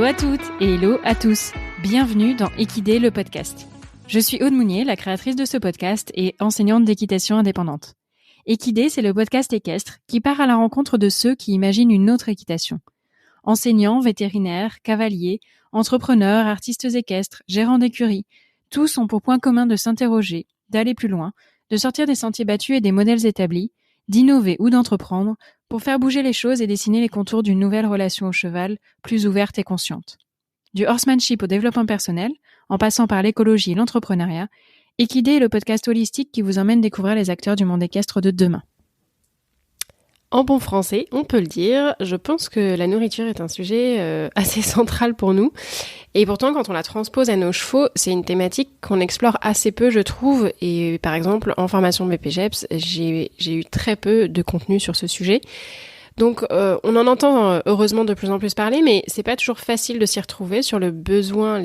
à toutes et hello à tous. Bienvenue dans Équidé, le podcast. Je suis Aude Mounier, la créatrice de ce podcast et enseignante d'équitation indépendante. Équidé, c'est le podcast équestre qui part à la rencontre de ceux qui imaginent une autre équitation. Enseignants, vétérinaires, cavaliers, entrepreneurs, artistes équestres, gérants d'écuries, tous ont pour point commun de s'interroger, d'aller plus loin, de sortir des sentiers battus et des modèles établis, d'innover ou d'entreprendre pour faire bouger les choses et dessiner les contours d'une nouvelle relation au cheval, plus ouverte et consciente. Du horsemanship au développement personnel, en passant par l'écologie et l'entrepreneuriat, Équidé est le podcast holistique qui vous emmène découvrir les acteurs du monde équestre de demain. En bon français, on peut le dire, je pense que la nourriture est un sujet assez central pour nous. Et pourtant, quand on la transpose à nos chevaux, c'est une thématique qu'on explore assez peu, je trouve. Et par exemple, en formation BPGEPS, j'ai eu très peu de contenu sur ce sujet. Donc, on en entend heureusement de plus en plus parler, mais c'est pas toujours facile de s'y retrouver sur les besoins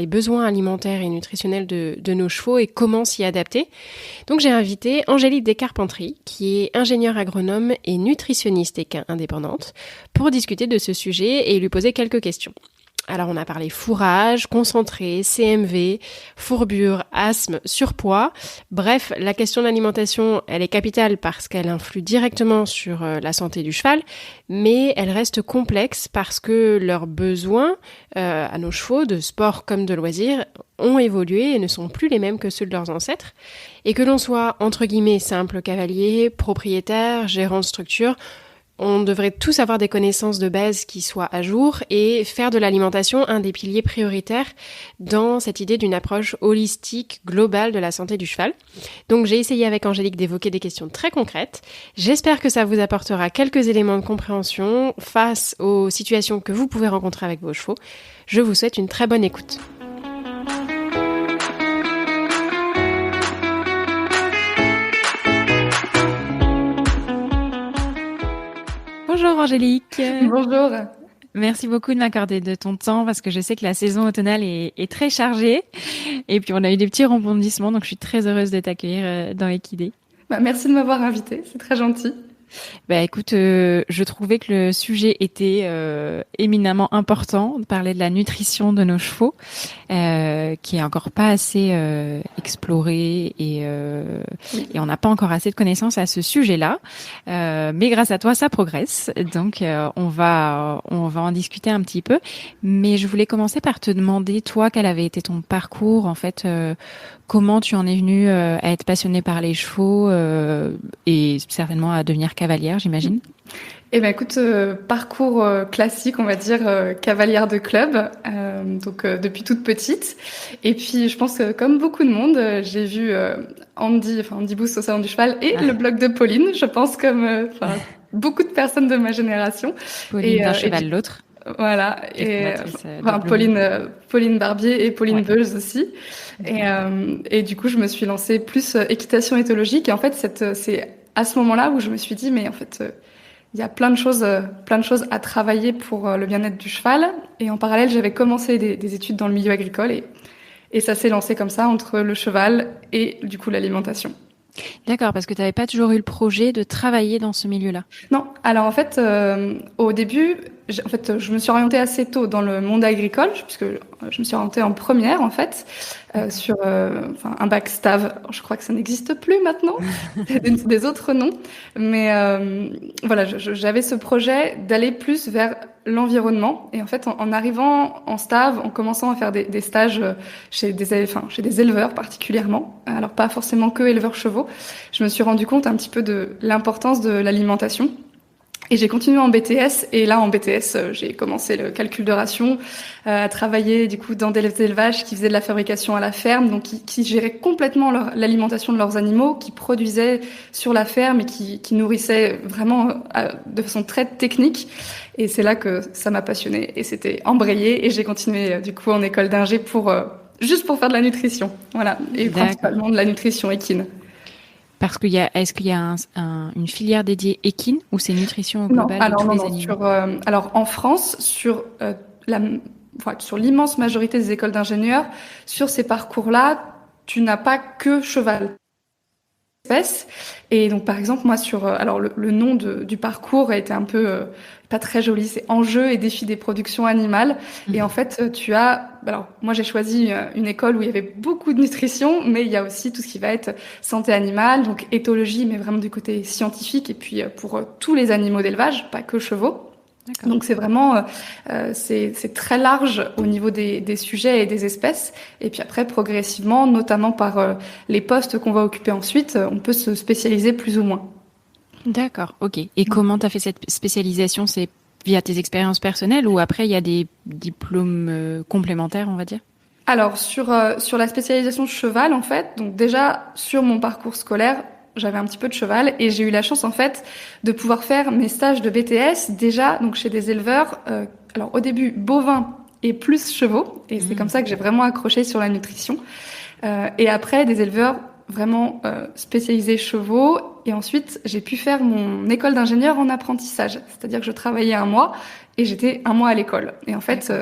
alimentaires et nutritionnels de nos chevaux et comment s'y adapter. Donc, j'ai invité Angélique Descarpentries, qui est ingénieure agronome et nutritionniste équine indépendante, pour discuter de ce sujet et lui poser quelques questions. Alors, on a parlé fourrage, concentré, CMV, fourbure, asthme, surpoids. Bref, la question de l'alimentation, elle est capitale parce qu'elle influe directement sur la santé du cheval, mais elle reste complexe parce que leurs besoins à nos chevaux, de sport comme de loisirs, ont évolué et ne sont plus les mêmes que ceux de leurs ancêtres. Et que l'on soit, entre guillemets, simple cavalier, propriétaire, gérant de structure, on devrait tous avoir des connaissances de base qui soient à jour et faire de l'alimentation un des piliers prioritaires dans cette idée d'une approche holistique, globale de la santé du cheval. Donc j'ai essayé avec Angélique d'évoquer des questions très concrètes. J'espère que ça vous apportera quelques éléments de compréhension face aux situations que vous pouvez rencontrer avec vos chevaux. Je vous souhaite une très bonne écoute. Bonjour Angélique. Bonjour. Merci beaucoup de m'accorder de ton temps parce que je sais que la saison automnale est très chargée et puis on a eu des petits rebondissements, donc je suis très heureuse de t'accueillir dans Équidé. Merci de m'avoir invitée, c'est très gentil. Écoute, je trouvais que le sujet était éminemment important, de parler de la nutrition de nos chevaux, qui est encore pas assez explorée et on n'a pas encore assez de connaissances à ce sujet-là. Mais grâce à toi, ça progresse. Donc, on va en discuter un petit peu. Mais je voulais commencer par te demander, toi, quel avait été ton parcours, en fait, comment tu en es venue à être passionnée par les chevaux et certainement à devenir cavalière, j'imagine? Écoute, parcours classique, on va dire, cavalière de club, donc depuis toute petite. Et puis, je pense que comme beaucoup de monde, j'ai vu Andy Boost au Salon du Cheval et le blog de Pauline, je pense comme beaucoup de personnes de ma génération. Pauline d'un cheval l'autre. Voilà, et Pauline Barbier et Pauline Beuls aussi. Et du coup, je me suis lancée plus équitation éthologique. Et en fait, c'est à ce moment-là où je me suis dit, mais en fait, il y a plein de choses à travailler pour le bien-être du cheval. Et en parallèle, j'avais commencé des études dans le milieu agricole et ça s'est lancé comme ça entre le cheval et du coup l'alimentation. D'accord, parce que tu n'avais pas toujours eu le projet de travailler dans ce milieu-là. Non, alors en fait, au début, je me suis orientée assez tôt dans le monde agricole, puisque je me suis orientée en première, en fait, sur un bac STAV. Je crois que ça n'existe plus maintenant, des autres noms. Mais voilà, j'avais ce projet d'aller plus vers l'environnement. Et en fait, en arrivant en STAV, en commençant à faire des stages chez des éleveurs particulièrement, alors pas forcément que éleveurs chevaux, je me suis rendu compte un petit peu de l'importance de l'alimentation. Et j'ai continué en BTS, et là en BTS, j'ai commencé le calcul de ration, à travailler du coup dans des élevages qui faisaient de la fabrication à la ferme, donc qui géraient complètement l'alimentation de leurs animaux, qui produisaient sur la ferme et qui nourrissaient vraiment de façon très technique. Et c'est là que ça m'a passionnée, et c'était embrayé, et j'ai continué du coup en école d'ingé juste pour faire de la nutrition, voilà, et principalement de la nutrition équine. Parce est-ce qu'il y a une filière dédiée équine ou c'est nutrition globale de tous les animaux? Alors en France, sur l'immense majorité des écoles d'ingénieurs, sur ces parcours-là, tu n'as pas que cheval. espèces. Et donc, par exemple, moi, alors le nom du parcours a été un peu pas très joli, c'est Enjeux et défis des productions animales. Et en fait, alors moi, j'ai choisi une école où il y avait beaucoup de nutrition, mais il y a aussi tout ce qui va être santé animale, donc éthologie, mais vraiment du côté scientifique, et puis pour tous les animaux d'élevage, pas que chevaux. D'accord. Donc c'est vraiment c'est très large au niveau des sujets et des espèces. Et puis après, progressivement, notamment par les postes qu'on va occuper ensuite, on peut se spécialiser plus ou moins. D'accord, ok. Et comment tu as fait cette spécialisation? C'est via tes expériences personnelles ou après il y a des diplômes complémentaires, on va dire? Alors sur la spécialisation cheval, en fait, donc déjà sur mon parcours scolaire, j'avais un petit peu de cheval et j'ai eu la chance en fait de pouvoir faire mes stages de BTS déjà donc chez des éleveurs. Alors au début bovins et plus chevaux, et c'est comme ça que j'ai vraiment accroché sur la nutrition. Et après des éleveurs vraiment spécialisés chevaux. Et ensuite, j'ai pu faire mon école d'ingénieur en apprentissage. C'est-à-dire que je travaillais 1 mois et j'étais 1 mois à l'école. Et en fait,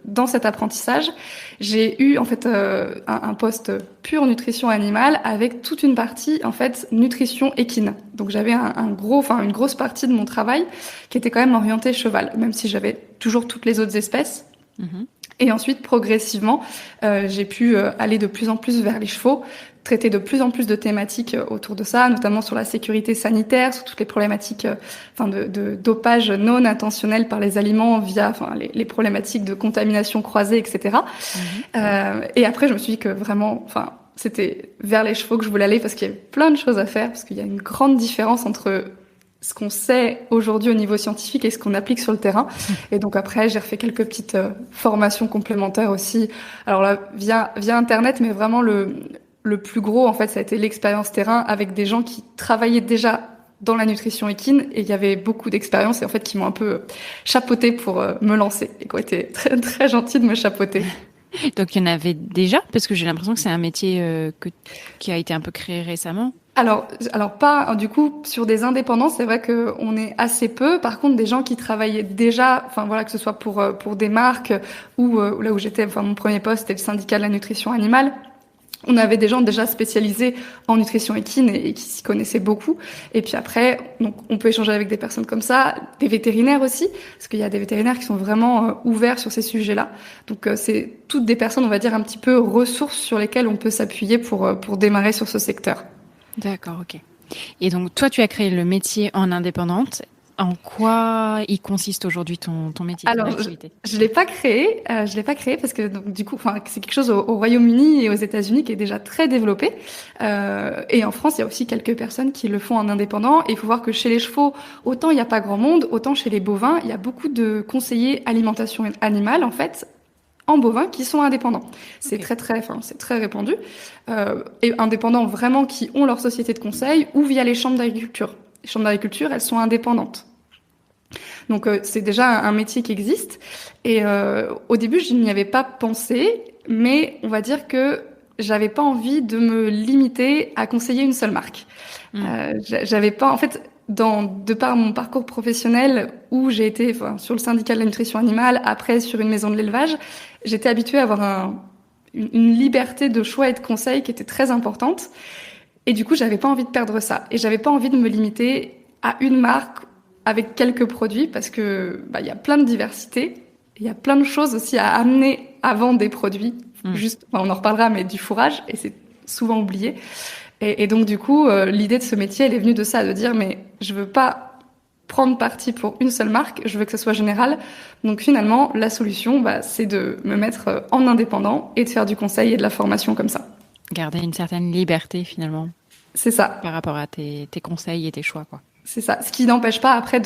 dans cet apprentissage, j'ai eu en fait un poste pure nutrition animale avec toute une partie en fait nutrition équine. Donc j'avais une grosse partie de mon travail qui était quand même orientée cheval, même si j'avais toujours toutes les autres espèces. Et ensuite, progressivement, j'ai pu aller de plus en plus vers les chevaux, traiter de plus en plus de thématiques autour de ça, notamment sur la sécurité sanitaire, sur toutes les problématiques de dopage non intentionnel par les aliments via les problématiques de contamination croisée, etc. Et après, je me suis dit que vraiment, c'était vers les chevaux que je voulais aller parce qu'il y avait plein de choses à faire, parce qu'il y a une grande différence entre ce qu'on sait aujourd'hui au niveau scientifique et ce qu'on applique sur le terrain. Et donc après, j'ai refait quelques petites formations complémentaires aussi. Alors là, via Internet, mais vraiment le plus gros, en fait, ça a été l'expérience terrain avec des gens qui travaillaient déjà dans la nutrition équine et il y avait beaucoup d'expérience et en fait qui m'ont un peu chapeauté pour me lancer et qui ont été très, très gentils de me chapeauter. Donc il y en avait déjà, parce que j'ai l'impression que c'est un métier qui a été un peu créé récemment. Alors pas du coup sur des indépendants, c'est vrai que on est assez peu. Par contre, des gens qui travaillaient déjà, que ce soit pour des marques ou là où j'étais, mon premier poste c'était le syndicat de la nutrition animale. On avait des gens déjà spécialisés en nutrition équine et qui s'y connaissaient beaucoup. Et puis après, donc on peut échanger avec des personnes comme ça, des vétérinaires aussi, parce qu'il y a des vétérinaires qui sont vraiment ouverts sur ces sujets-là. Donc c'est toutes des personnes, on va dire, un petit peu ressources sur lesquelles on peut s'appuyer pour démarrer sur ce secteur. D'accord, ok. Et donc toi, tu as créé le métier en indépendante. En quoi il consiste aujourd'hui ton métier, ton activité ? Je l'ai pas créé. Je l'ai pas créé parce que donc du coup, c'est quelque chose au Royaume-Uni et aux États-Unis qui est déjà très développé. Et en France, il y a aussi quelques personnes qui le font en indépendant. Et il faut voir que chez les chevaux, autant il n'y a pas grand monde, autant chez les bovins, il y a beaucoup de conseillers alimentation animale en fait en bovin qui sont indépendants. C'est c'est très répandu. Et indépendants vraiment qui ont leur société de conseil ou via les chambres d'agriculture. Les chambres d'agriculture, elles sont indépendantes. Donc c'est déjà un métier qui existe. Et au début, je n'y avais pas pensé, mais on va dire que j'avais pas envie de me limiter à conseiller une seule marque. J'avais pas, en fait, de par mon parcours professionnel où j'ai été sur le syndicat de la nutrition animale, après sur une maison de l'élevage, j'étais habituée à avoir une liberté de choix et de conseil qui était très importante. Et du coup, j'avais pas envie de perdre ça. Et j'avais pas envie de me limiter à une marque avec quelques produits parce que il y a plein de diversité. Il y a plein de choses aussi à amener avant des produits. Juste, on en reparlera, mais du fourrage, et c'est souvent oublié. Et donc, du coup, l'idée de ce métier, elle est venue de ça, de dire, mais je veux pas prendre parti pour une seule marque, je veux que ce soit général. Donc finalement, la solution, c'est de me mettre en indépendant et de faire du conseil et de la formation comme ça. Garder une certaine liberté finalement. C'est ça. Par rapport à tes conseils et tes choix, quoi. C'est ça. Ce qui n'empêche pas après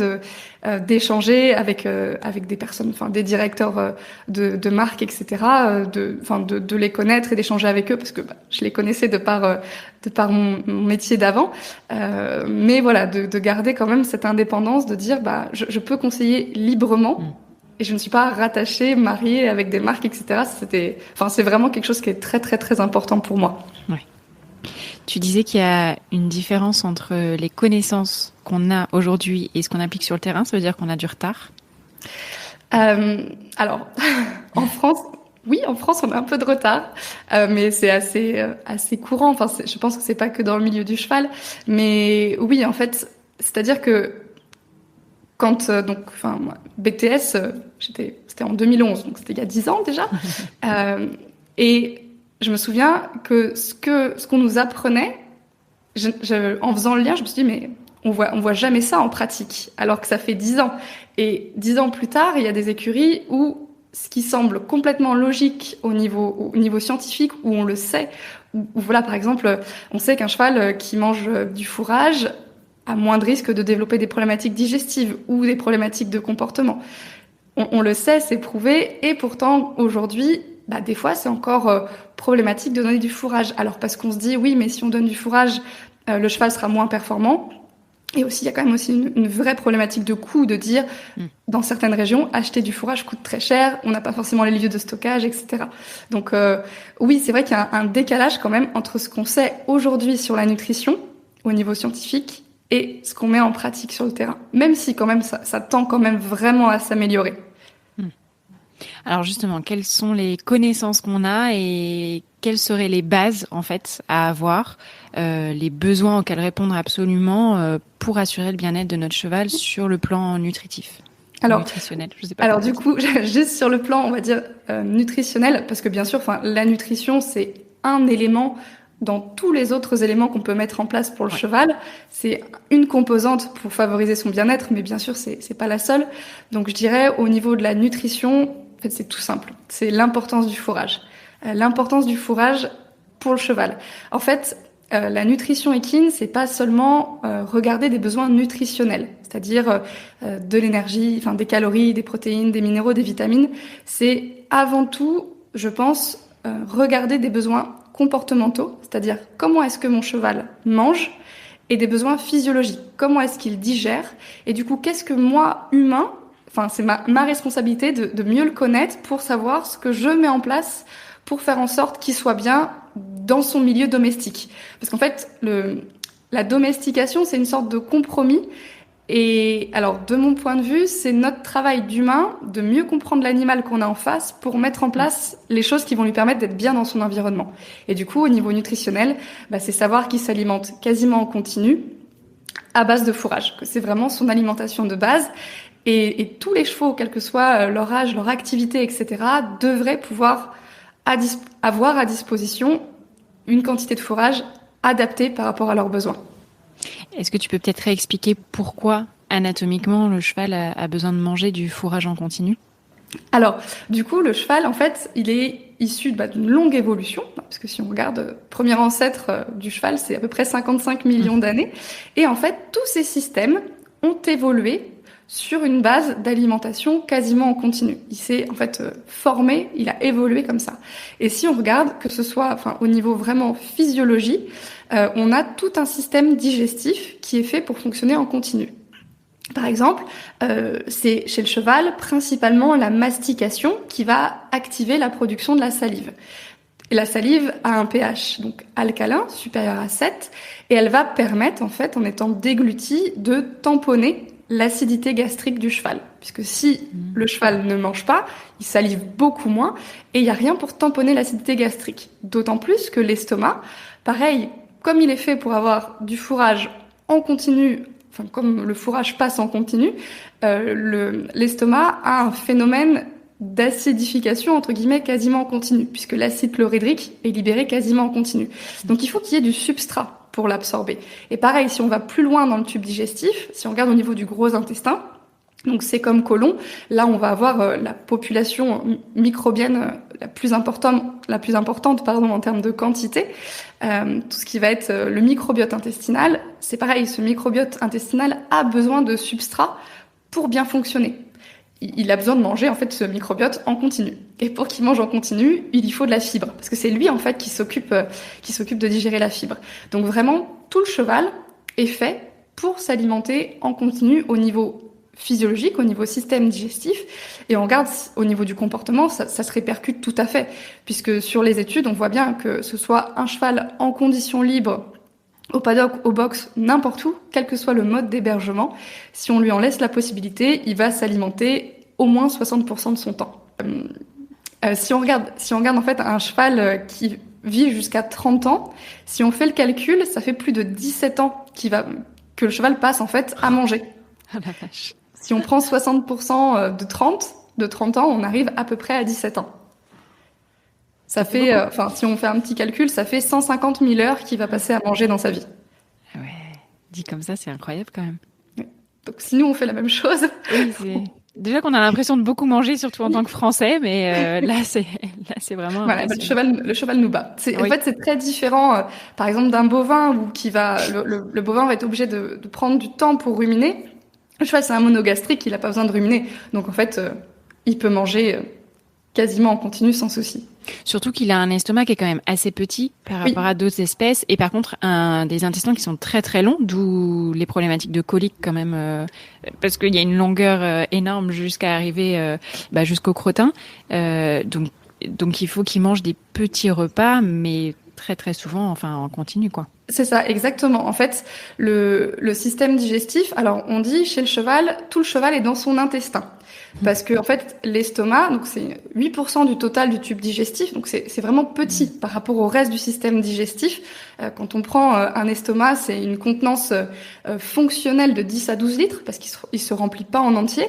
d'échanger avec des personnes, des directeurs de marques, etc. De les connaître et d'échanger avec eux parce que je les connaissais de par mon métier d'avant. Mais voilà, de garder quand même cette indépendance, de dire je peux conseiller librement. Et je ne suis pas rattachée, mariée avec des marques, etc. C'est vraiment quelque chose qui est très, très, très important pour moi. Ouais. Tu disais qu'il y a une différence entre les connaissances qu'on a aujourd'hui et ce qu'on applique sur le terrain. Ça veut dire qu'on a du retard ? Alors, en France, Oui, en France, on a un peu de retard, mais c'est assez courant. Enfin, je pense que c'est pas que dans le milieu du cheval, mais oui, en fait, c'est-à-dire que quand moi, BTS, c'était en 2011, donc c'était il y a 10 ans déjà, et je me souviens que ce qu'on nous apprenait, en faisant le lien, je me suis dit mais on voit jamais ça en pratique, alors que ça fait 10 ans. Et 10 ans plus tard, il y a des écuries où ce qui semble complètement logique au niveau scientifique, où on le sait, où voilà, par exemple, on sait qu'un cheval qui mange du fourrage a moins de risques de développer des problématiques digestives ou des problématiques de comportement. On le sait, c'est prouvé, et pourtant, aujourd'hui, des fois, c'est encore problématique de donner du fourrage. Alors, parce qu'on se dit, oui, mais si on donne du fourrage, le cheval sera moins performant. Et aussi, il y a quand même aussi une vraie problématique de coût, de dire, dans certaines régions, acheter du fourrage coûte très cher, on n'a pas forcément les lieux de stockage, etc. Donc, oui, c'est vrai qu'il y a un décalage quand même entre ce qu'on sait aujourd'hui sur la nutrition, au niveau scientifique, et ce qu'on met en pratique sur le terrain. Même si, quand même, ça tend quand même vraiment à s'améliorer. Alors justement, quelles sont les connaissances qu'on a et quelles seraient les bases en fait à avoir, les besoins auxquels répondre absolument pour assurer le bien-être de notre cheval sur le plan nutritif, nutritionnel, je sais pas. Alors du coup, juste sur le plan, on va dire nutritionnel, parce que bien sûr, la nutrition c'est un élément dans tous les autres éléments qu'on peut mettre en place pour le cheval. C'est une composante pour favoriser son bien-être, mais bien sûr, c'est pas la seule. Donc je dirais au niveau de la nutrition, en fait, c'est tout simple. C'est l'importance du fourrage. L'importance du fourrage pour le cheval. En fait, la nutrition équine, c'est pas seulement regarder des besoins nutritionnels, c'est-à-dire de l'énergie, enfin des calories, des protéines, des minéraux, des vitamines. C'est avant tout, je pense, regarder des besoins comportementaux, c'est-à-dire comment est-ce que mon cheval mange, et des besoins physiologiques, comment est-ce qu'il digère, et du coup, qu'est-ce que moi, humain, c'est ma responsabilité de mieux le connaître pour savoir ce que je mets en place pour faire en sorte qu'il soit bien dans son milieu domestique. Parce qu'en fait, la domestication, c'est une sorte de compromis. Et alors, de mon point de vue, c'est notre travail d'humain de mieux comprendre l'animal qu'on a en face pour mettre en place les choses qui vont lui permettre d'être bien dans son environnement. Et du coup, au niveau nutritionnel, c'est savoir qu'il s'alimente quasiment en continu à base de fourrage, que c'est vraiment son alimentation de base. Et tous les chevaux, quel que soit leur âge, leur activité, etc., devraient pouvoir avoir à disposition une quantité de fourrage adaptée par rapport à leurs besoins. Est-ce que tu peux peut-être réexpliquer pourquoi, anatomiquement, le cheval a besoin de manger du fourrage en continu ? Alors, du coup, le cheval, en fait, il est issu d'une longue évolution, parce que si on regarde, premier ancêtre du cheval, c'est à peu près 55 millions d'années. Et en fait, tous ces systèmes ont évolué sur une base d'alimentation quasiment en continu. Il s'est en fait formé, il a évolué comme ça. Et si on regarde, que ce soit au niveau vraiment physiologie, on a tout un système digestif qui est fait pour fonctionner en continu. Par exemple, c'est chez le cheval principalement la mastication qui va activer la production de la salive. Et la salive a un pH donc alcalin supérieur à 7 et elle va permettre en fait, en étant déglutie, de tamponner l'acidité gastrique du cheval. Puisque si le cheval ne mange pas, il salive beaucoup moins et il n'y a rien pour tamponner l'acidité gastrique. D'autant plus que l'estomac, pareil, comme il est fait pour avoir du fourrage en continu, comme le fourrage passe en continu, l'estomac a un phénomène d'acidification, entre guillemets, quasiment en continu, puisque l'acide chlorhydrique est libéré quasiment en continu. Donc il faut qu'il y ait du substrat pour l'absorber. Et pareil, si on va plus loin dans le tube digestif, si on regarde au niveau du gros intestin, donc c'est comme côlon, là on va avoir la population microbienne la plus importante en termes de quantité. Tout ce qui va être le microbiote intestinal, c'est pareil, ce microbiote intestinal a besoin de substrat pour bien fonctionner. Il a besoin de manger en fait ce microbiote en continu. Et pour qu'il mange en continu, il y faut de la fibre, parce que c'est lui en fait qui s'occupe de digérer la fibre. Donc vraiment, tout le cheval est fait pour s'alimenter en continu au niveau physiologique, au niveau système digestif, et on regarde au niveau du comportement, ça se répercute tout à fait, puisque sur les études, on voit bien que ce soit un cheval en conditions libres, au paddock, au box, n'importe où, quel que soit le mode d'hébergement, si on lui en laisse la possibilité, il va s'alimenter au moins 60% de son temps. Si on regarde en fait un cheval qui vit jusqu'à 30 ans, si on fait le calcul, ça fait plus de 17 ans que le cheval passe en fait à manger. Ah la vache. Si on prend 60% de 30 ans, on arrive à peu près à 17 ans. Ça fait, si on fait un petit calcul, ça fait 150 000 heures qu'il va passer à manger dans sa vie. Ouais, dit comme ça, c'est incroyable quand même. Donc si nous on fait la même chose, Oui, déjà qu'on a l'impression de beaucoup manger, surtout en tant que Français, mais là c'est vraiment voilà, le cheval nous bat. En fait, c'est très différent, par exemple, d'un bovin où le bovin va être obligé de prendre du temps pour ruminer. Le cheval, c'est un monogastrique, il n'a pas besoin de ruminer. Donc, en fait, il peut manger quasiment en continu sans souci. Surtout qu'il a un estomac qui est quand même assez petit par rapport à d'autres espèces. Et par contre, des intestins qui sont très très longs, d'où les problématiques de colique quand même, parce qu'il y a une longueur énorme jusqu'à arriver jusqu'au crottin. Donc il faut qu'il mange des petits repas, mais très très souvent, enfin en continu quoi. C'est ça, exactement. En fait, le système digestif, alors on dit chez le cheval, tout le cheval est dans son intestin. Parce que en fait, l'estomac, donc c'est 8% du total du tube digestif, donc c'est vraiment petit par rapport au reste du système digestif. Quand on prend un estomac, c'est une contenance fonctionnelle de 10 à 12 litres, parce qu'il se remplit pas en entier.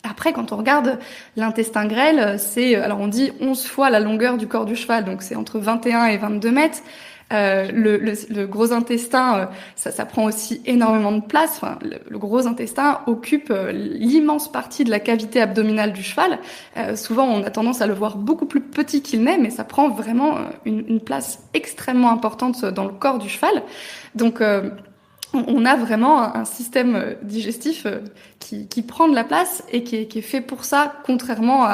Après, quand on regarde l'intestin grêle, alors on dit 11 fois la longueur du corps du cheval, donc c'est entre 21 et 22 mètres. Le gros intestin, ça prend aussi énormément de place. Enfin, le gros intestin occupe l'immense partie de la cavité abdominale du cheval. Souvent, on a tendance à le voir beaucoup plus petit qu'il n'est, mais ça prend vraiment une place extrêmement importante dans le corps du cheval. Donc, on a vraiment un système digestif qui prend de la place et qui est fait pour ça, contrairement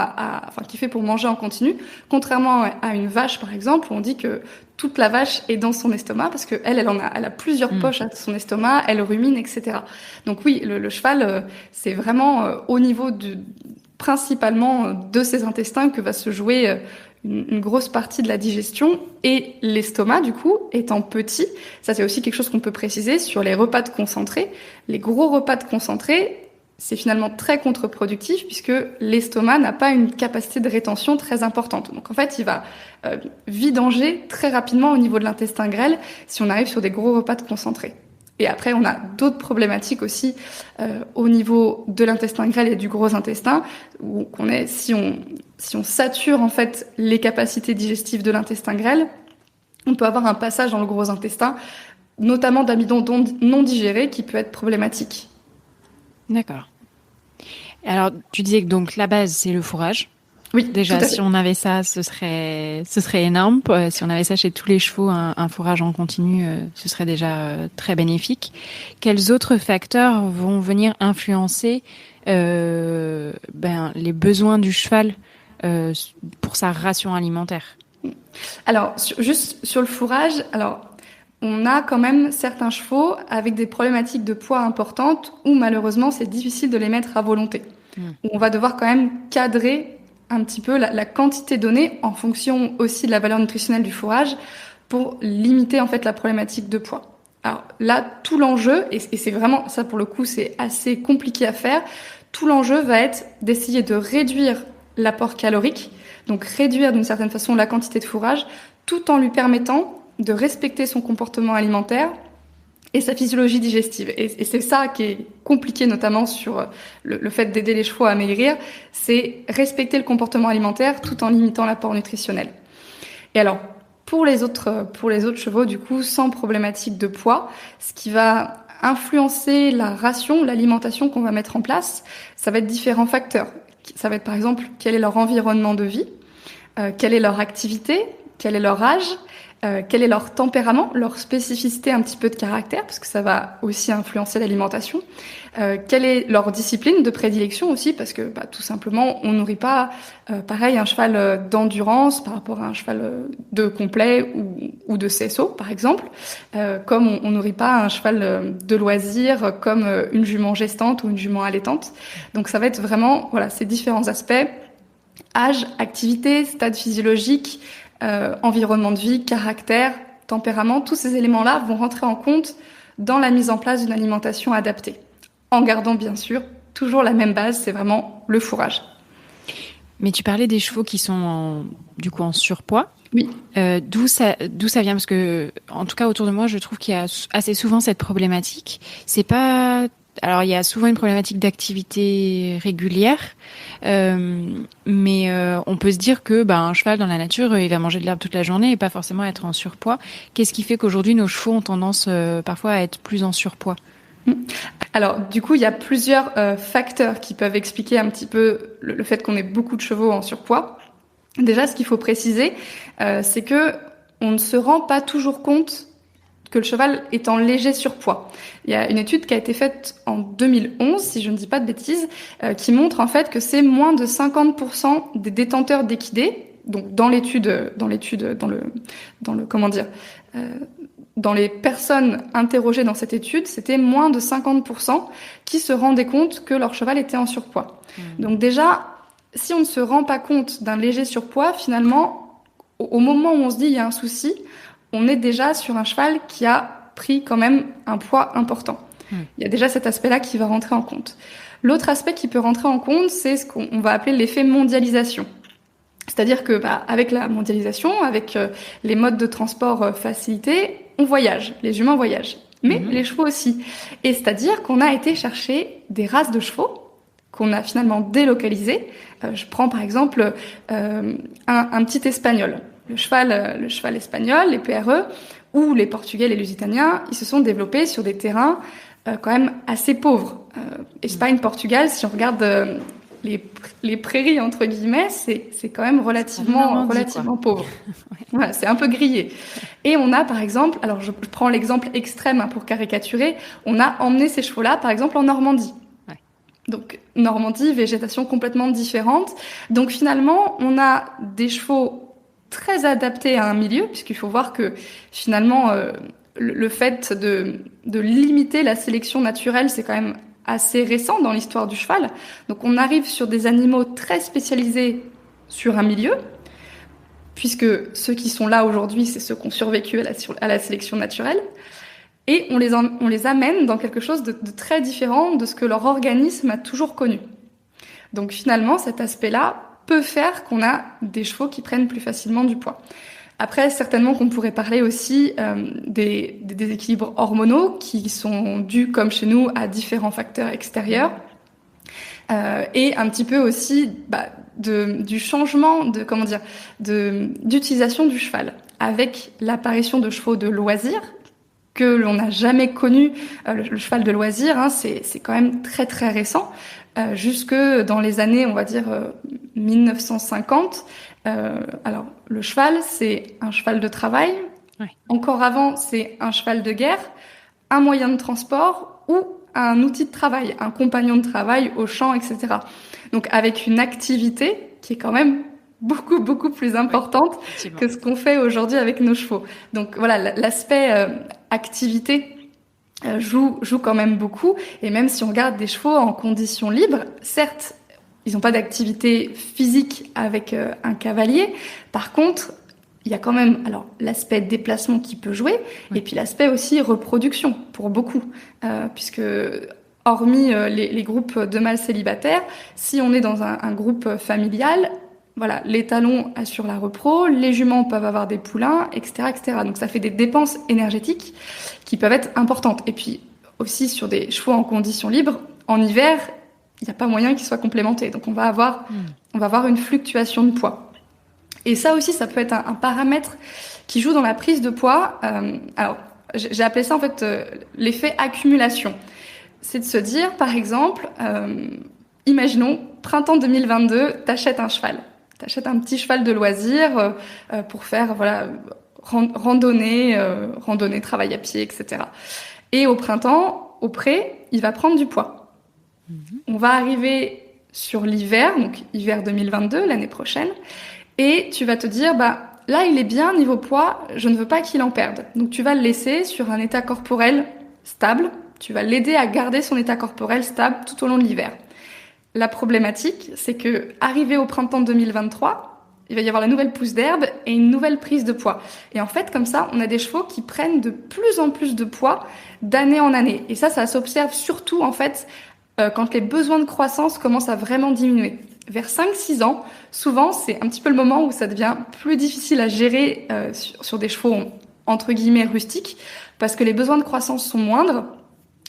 qui est fait pour manger en continu, contrairement à une vache par exemple, où on dit que toute la vache est dans son estomac parce que elle a plusieurs poches à son estomac, elle rumine, etc. Donc oui, le cheval, c'est vraiment au niveau principalement de ses intestins que va se jouer une grosse partie de la digestion. Et l'estomac, du coup, étant petit, ça c'est aussi quelque chose qu'on peut préciser sur les repas de concentré. Les gros repas de concentré, c'est finalement très contre-productif puisque l'estomac n'a pas une capacité de rétention très importante. Donc en fait, il va vidanger très rapidement au niveau de l'intestin grêle si on arrive sur des gros repas de concentré. Et après, on a d'autres problématiques aussi au niveau de l'intestin grêle et du gros intestin, où si on sature en fait les capacités digestives de l'intestin grêle, on peut avoir un passage dans le gros intestin, notamment d'amidon non digéré, qui peut être problématique. D'accord. Alors, tu disais que donc la base, c'est le fourrage. Oui, déjà, si on avait ça, ce serait énorme. Si on avait ça chez tous les chevaux, un fourrage en continu, ce serait déjà très bénéfique. Quels autres facteurs vont venir influencer les besoins du cheval pour sa ration alimentaire? Alors, juste sur le fourrage, on a quand même certains chevaux avec des problématiques de poids importantes où malheureusement c'est difficile de les mettre à volonté. Où on va devoir quand même cadrer un petit peu la quantité donnée en fonction aussi de la valeur nutritionnelle du fourrage pour limiter en fait la problématique de poids. Alors là, tout l'enjeu, et c'est vraiment, ça pour le coup c'est assez compliqué à faire, tout l'enjeu va être d'essayer de réduire l'apport calorique, donc réduire d'une certaine façon la quantité de fourrage, tout en lui permettant de respecter son comportement alimentaire et sa physiologie digestive. Et c'est ça qui est compliqué, notamment sur le fait d'aider les chevaux à maigrir, c'est respecter le comportement alimentaire tout en limitant l'apport nutritionnel. Et alors, pour les autres chevaux, du coup, sans problématique de poids, ce qui va influencer la ration, l'alimentation qu'on va mettre en place, ça va être différents facteurs. Ça va être par exemple, quel est leur environnement de vie, quelle est leur activité, quel est leur âge, quel est leur tempérament, leur spécificité, un petit peu de caractère, parce que ça va aussi influencer l'alimentation. Quelle est leur discipline de prédilection aussi, parce que tout simplement, on nourrit pas pareil un cheval d'endurance par rapport à un cheval de complet ou de CSO, par exemple, comme on nourrit pas un cheval de loisir comme une jument gestante ou une jument allaitante. Donc ça va être vraiment ces différents aspects: âge, activité, stade physiologique, environnement de vie, caractère, tempérament, tous ces éléments-là vont rentrer en compte dans la mise en place d'une alimentation adaptée. En gardant bien sûr toujours la même base, c'est vraiment le fourrage. Mais tu parlais des chevaux qui sont en surpoids. Oui. D'où ça vient? Parce que, en tout cas, autour de moi, je trouve qu'il y a assez souvent cette problématique. C'est pas... Alors, il y a souvent une problématique d'activité régulière, mais on peut se dire que un cheval dans la nature, il va manger de l'herbe toute la journée et pas forcément être en surpoids. Qu'est-ce qui fait qu'aujourd'hui, nos chevaux ont tendance parfois à être plus en surpoids? Alors, du coup, il y a plusieurs facteurs qui peuvent expliquer un petit peu le fait qu'on ait beaucoup de chevaux en surpoids. Déjà, ce qu'il faut préciser, c'est que on ne se rend pas toujours compte que le cheval est en léger surpoids. Il y a une étude qui a été faite en 2011, si je ne dis pas de bêtises, qui montre en fait que c'est moins de 50% des détenteurs d'équidés. Donc dans les personnes interrogées dans cette étude, c'était moins de 50% qui se rendaient compte que leur cheval était en surpoids. Donc déjà, si on ne se rend pas compte d'un léger surpoids, finalement, au moment où on se dit il y a un souci, on est déjà sur un cheval qui a pris quand même un poids important. Il y a déjà cet aspect-là qui va rentrer en compte. L'autre aspect qui peut rentrer en compte, c'est ce qu'on va appeler l'effet mondialisation. C'est-à-dire que avec la mondialisation, avec les modes de transport facilités, on voyage, les humains voyagent, mais les chevaux aussi. Et c'est-à-dire qu'on a été chercher des races de chevaux qu'on a finalement délocalisées. Je prends par exemple un petit espagnol. Le cheval espagnol, les PRE, ou les Portugais, les Lusitaniens, ils se sont développés sur des terrains quand même assez pauvres. Espagne, Portugal, si on regarde les prairies entre guillemets, c'est quand même relativement pauvre. Voilà, c'est un peu grillé. Et on a par exemple, alors je prends l'exemple extrême pour caricaturer, on a emmené ces chevaux-là par exemple en Normandie. Donc Normandie, végétation complètement différente. Donc finalement, on a des chevaux très adaptés à un milieu, puisqu'il faut voir que finalement le fait de limiter la sélection naturelle, c'est quand même assez récent dans l'histoire du cheval. Donc on arrive sur des animaux très spécialisés sur un milieu, puisque ceux qui sont là aujourd'hui, c'est ceux qui ont survécu à la sélection naturelle, et on les amène dans quelque chose de très différent de ce que leur organisme a toujours connu. Donc finalement, cet aspect-là peut faire qu'on a des chevaux qui prennent plus facilement du poids. Après, certainement qu'on pourrait parler aussi des déséquilibres hormonaux qui sont dus, comme chez nous, à différents facteurs extérieurs. Et un petit peu aussi du changement d'utilisation du cheval. Avec l'apparition de chevaux de loisirs, que l'on n'a jamais connu, le cheval de loisir, c'est quand même très très récent. Jusque dans les années, on va dire 1950. Alors, le cheval, c'est un cheval de travail. Ouais. Encore avant, c'est un cheval de guerre, un moyen de transport ou un outil de travail, un compagnon de travail au champ, etc. Donc, avec une activité qui est quand même beaucoup, beaucoup plus importante que ce qu'on fait aujourd'hui avec nos chevaux. Donc, voilà, l'aspect activité joue quand même beaucoup. Et même si on regarde des chevaux en conditions libres, certes, ils n'ont pas d'activité physique avec un cavalier. Par contre, il y a quand même l'aspect déplacement qui peut jouer, et puis l'aspect aussi reproduction pour beaucoup, puisque hormis les groupes de mâles célibataires, si on est dans un groupe familial, voilà, les talons assurent la repro, les juments peuvent avoir des poulains, etc., etc. Donc ça fait des dépenses énergétiques qui peuvent être importantes. Et puis aussi sur des chevaux en conditions libres, en hiver, il n'y a pas moyen qu'ils soient complémentés. Donc on va avoir une fluctuation de poids. Et ça aussi, ça peut être un paramètre qui joue dans la prise de poids. Alors j'ai appelé ça en fait l'effet accumulation. C'est de se dire, par exemple, imaginons printemps 2022, t'achètes un cheval. T'achètes un petit cheval de loisir pour faire randonnée, travail à pied, etc. Et au printemps, au pré, il va prendre du poids. On va arriver sur l'hiver, donc hiver 2022, l'année prochaine, et tu vas te dire, là, il est bien niveau poids, je ne veux pas qu'il en perde. Donc tu vas le laisser sur un état corporel stable, tu vas l'aider à garder son état corporel stable tout au long de l'hiver. La problématique, c'est que arrivé au printemps 2023, il va y avoir la nouvelle pousse d'herbe et une nouvelle prise de poids. Et en fait, comme ça, on a des chevaux qui prennent de plus en plus de poids d'année en année. Et ça s'observe surtout, en fait, quand les besoins de croissance commencent à vraiment diminuer. vers 5-6 ans, souvent, c'est un petit peu le moment où ça devient plus difficile à gérer sur des chevaux, entre guillemets, rustiques, parce que les besoins de croissance sont moindres,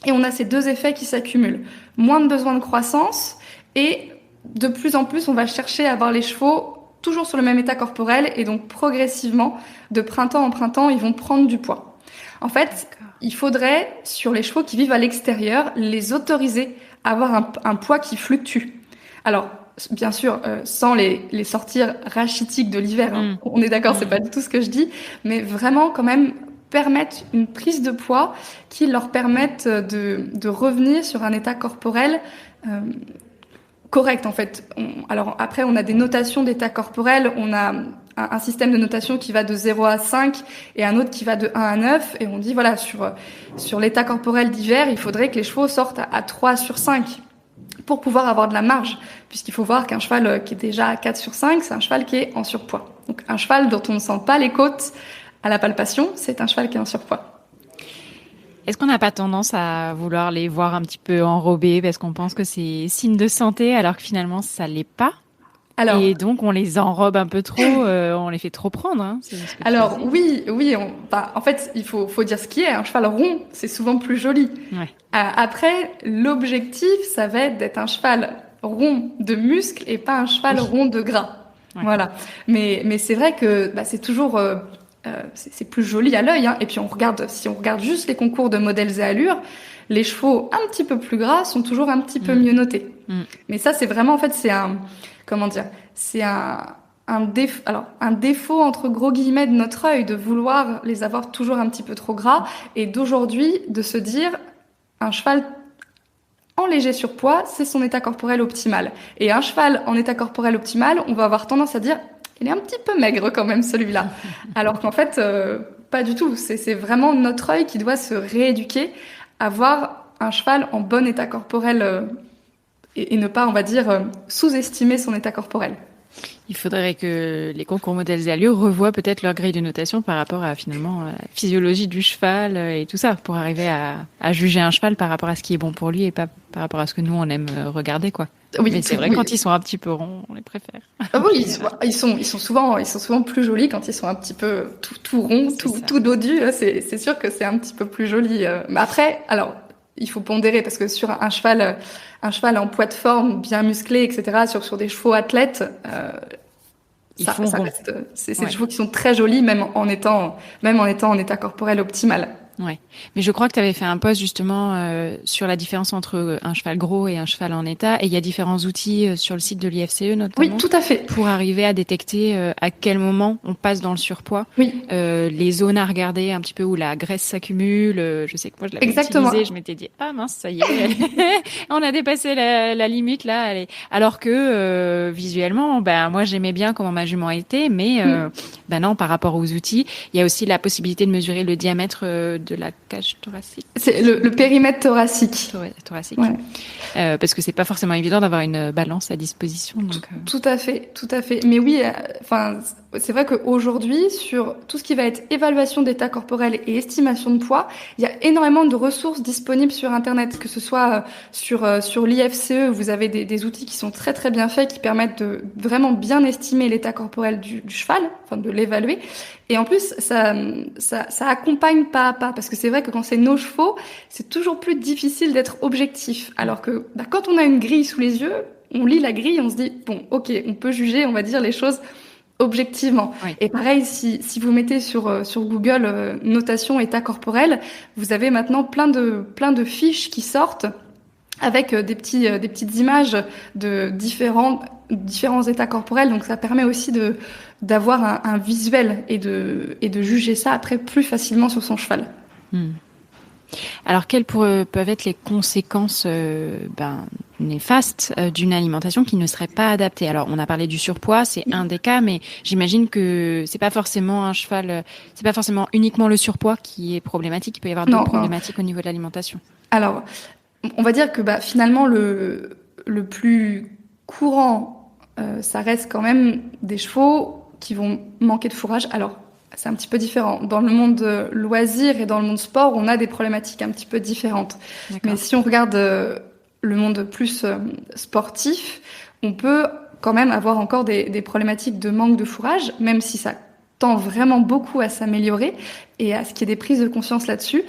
et on a ces deux effets qui s'accumulent. Moins de besoins de croissance, et de plus en plus, on va chercher à avoir les chevaux toujours sur le même état corporel, et donc progressivement, de printemps en printemps, ils vont prendre du poids. En fait, il faudrait, sur les chevaux qui vivent à l'extérieur, les autoriser à avoir un poids qui fluctue. Alors, bien sûr, sans les sortir rachitiques de l'hiver, hein. On est d'accord, c'est pas du tout ce que je dis, mais vraiment quand même permettre une prise de poids qui leur permette de revenir sur un état corporel correct, en fait. Alors après, on a des notations d'état corporel, on a un système de notation qui va de 0 à 5 et un autre qui va de 1 à 9, et on dit, voilà, sur l'état corporel d'hiver, il faudrait que les chevaux sortent à 3 sur 5 pour pouvoir avoir de la marge, puisqu'il faut voir qu'un cheval qui est déjà à 4 sur 5, c'est un cheval qui est en surpoids. Donc un cheval dont on ne sent pas les côtes à la palpation, c'est un cheval qui est en surpoids. Est-ce qu'on n'a pas tendance à vouloir les voir un petit peu enrobés parce qu'on pense que c'est signe de santé alors que finalement ça l'est pas? Alors, et donc on les enrobe un peu trop, on les fait trop prendre. Hein, alors oui, en fait il faut dire ce qui est. Un cheval rond, c'est souvent plus joli. Ouais. Après, l'objectif, ça va être d'être un cheval rond de muscles et pas un cheval rond de gras. Ouais. Voilà. Mais c'est vrai que c'est toujours c'est plus joli à l'œil. Hein. Et puis si on regarde juste les concours de modèles et allures, les chevaux un petit peu plus gras sont toujours un petit peu mieux notés. Mais ça, c'est vraiment, en fait, c'est un défaut entre gros guillemets de notre œil de vouloir les avoir toujours un petit peu trop gras et d'aujourd'hui de se dire un cheval en léger surpoids, c'est son état corporel optimal. Et un cheval en état corporel optimal, on va avoir tendance à dire il est un petit peu maigre quand même celui-là. Alors qu'en fait, pas du tout. C'est vraiment notre œil qui doit se rééduquer à voir un cheval en bon état corporel et ne pas, on va dire, sous-estimer son état corporel. Il faudrait que les concours modèles et allures revoient peut-être leur grille de notation par rapport à finalement la physiologie du cheval et tout ça, pour arriver à juger un cheval par rapport à ce qui est bon pour lui et pas par rapport à ce que nous on aime regarder, quoi. Oui, mais c'est vrai que quand ils sont un petit peu ronds, on les préfère. Ah oui, ils sont souvent plus jolis quand ils sont un petit peu tout ronds, tout dodus. C'est sûr que c'est un petit peu plus joli. Mais après, alors il faut pondérer parce que sur un cheval en poids de forme, bien musclé, etc., sur des chevaux athlètes, ça reste. C'est des chevaux qui sont très jolis, même en étant en état corporel optimal. Ouais. Mais je crois que tu avais fait un post justement sur la différence entre un cheval gros et un cheval en état. Et il y a différents outils sur le site de l'IFCE notamment. Oui, tout à fait. Pour arriver à détecter à quel moment on passe dans le surpoids. Oui. Les zones à regarder un petit peu où la graisse s'accumule. Je sais que moi je l'avais utilisé. Je m'étais dit ah mince ça y est, on a dépassé la limite là. Alors que visuellement, moi j'aimais bien comment ma jument était, mais non par rapport aux outils, il y a aussi la possibilité de mesurer le diamètre de la cage thoracique. C'est le périmètre thoracique. Thoracique. Ouais. Parce que c'est pas forcément évident d'avoir une balance à disposition. Donc, Tout à fait. Mais oui, c'est vrai qu'aujourd'hui, sur tout ce qui va être évaluation d'état corporel et estimation de poids, il y a énormément de ressources disponibles sur Internet, que ce soit sur l'IFCE, vous avez des outils qui sont très très bien faits, qui permettent de vraiment bien estimer l'état corporel du cheval, enfin de l'évaluer. Et en plus, ça accompagne pas à pas, parce que c'est vrai que quand c'est nos chevaux, c'est toujours plus difficile d'être objectif. Alors que quand on a une grille sous les yeux, on lit la grille, on se dit bon, ok, on peut juger, on va dire les choses objectivement. Oui. Et pareil, si vous mettez sur Google notation état corporel, vous avez maintenant plein de fiches qui sortent avec des petites images de différents états corporels. Donc ça permet aussi d'avoir un visuel et de juger ça après plus facilement sur son cheval. Alors, quelles peuvent être les conséquences néfastes d'une alimentation qui ne serait pas adaptée? Alors, on a parlé du surpoids, c'est un des cas, mais j'imagine que c'est pas forcément c'est pas forcément uniquement le surpoids qui est problématique. Il peut y avoir d'autres problématiques au niveau de l'alimentation. Alors, on va dire que finalement le plus courant, ça reste quand même des chevaux qui vont manquer de fourrage. Alors, c'est un petit peu différent. Dans le monde loisir et dans le monde sport, on a des problématiques un petit peu différentes. D'accord. Mais si on regarde le monde plus sportif, on peut quand même avoir encore des problématiques de manque de fourrage, même si ça tend vraiment beaucoup à s'améliorer et à ce qu'il y ait des prises de conscience là-dessus.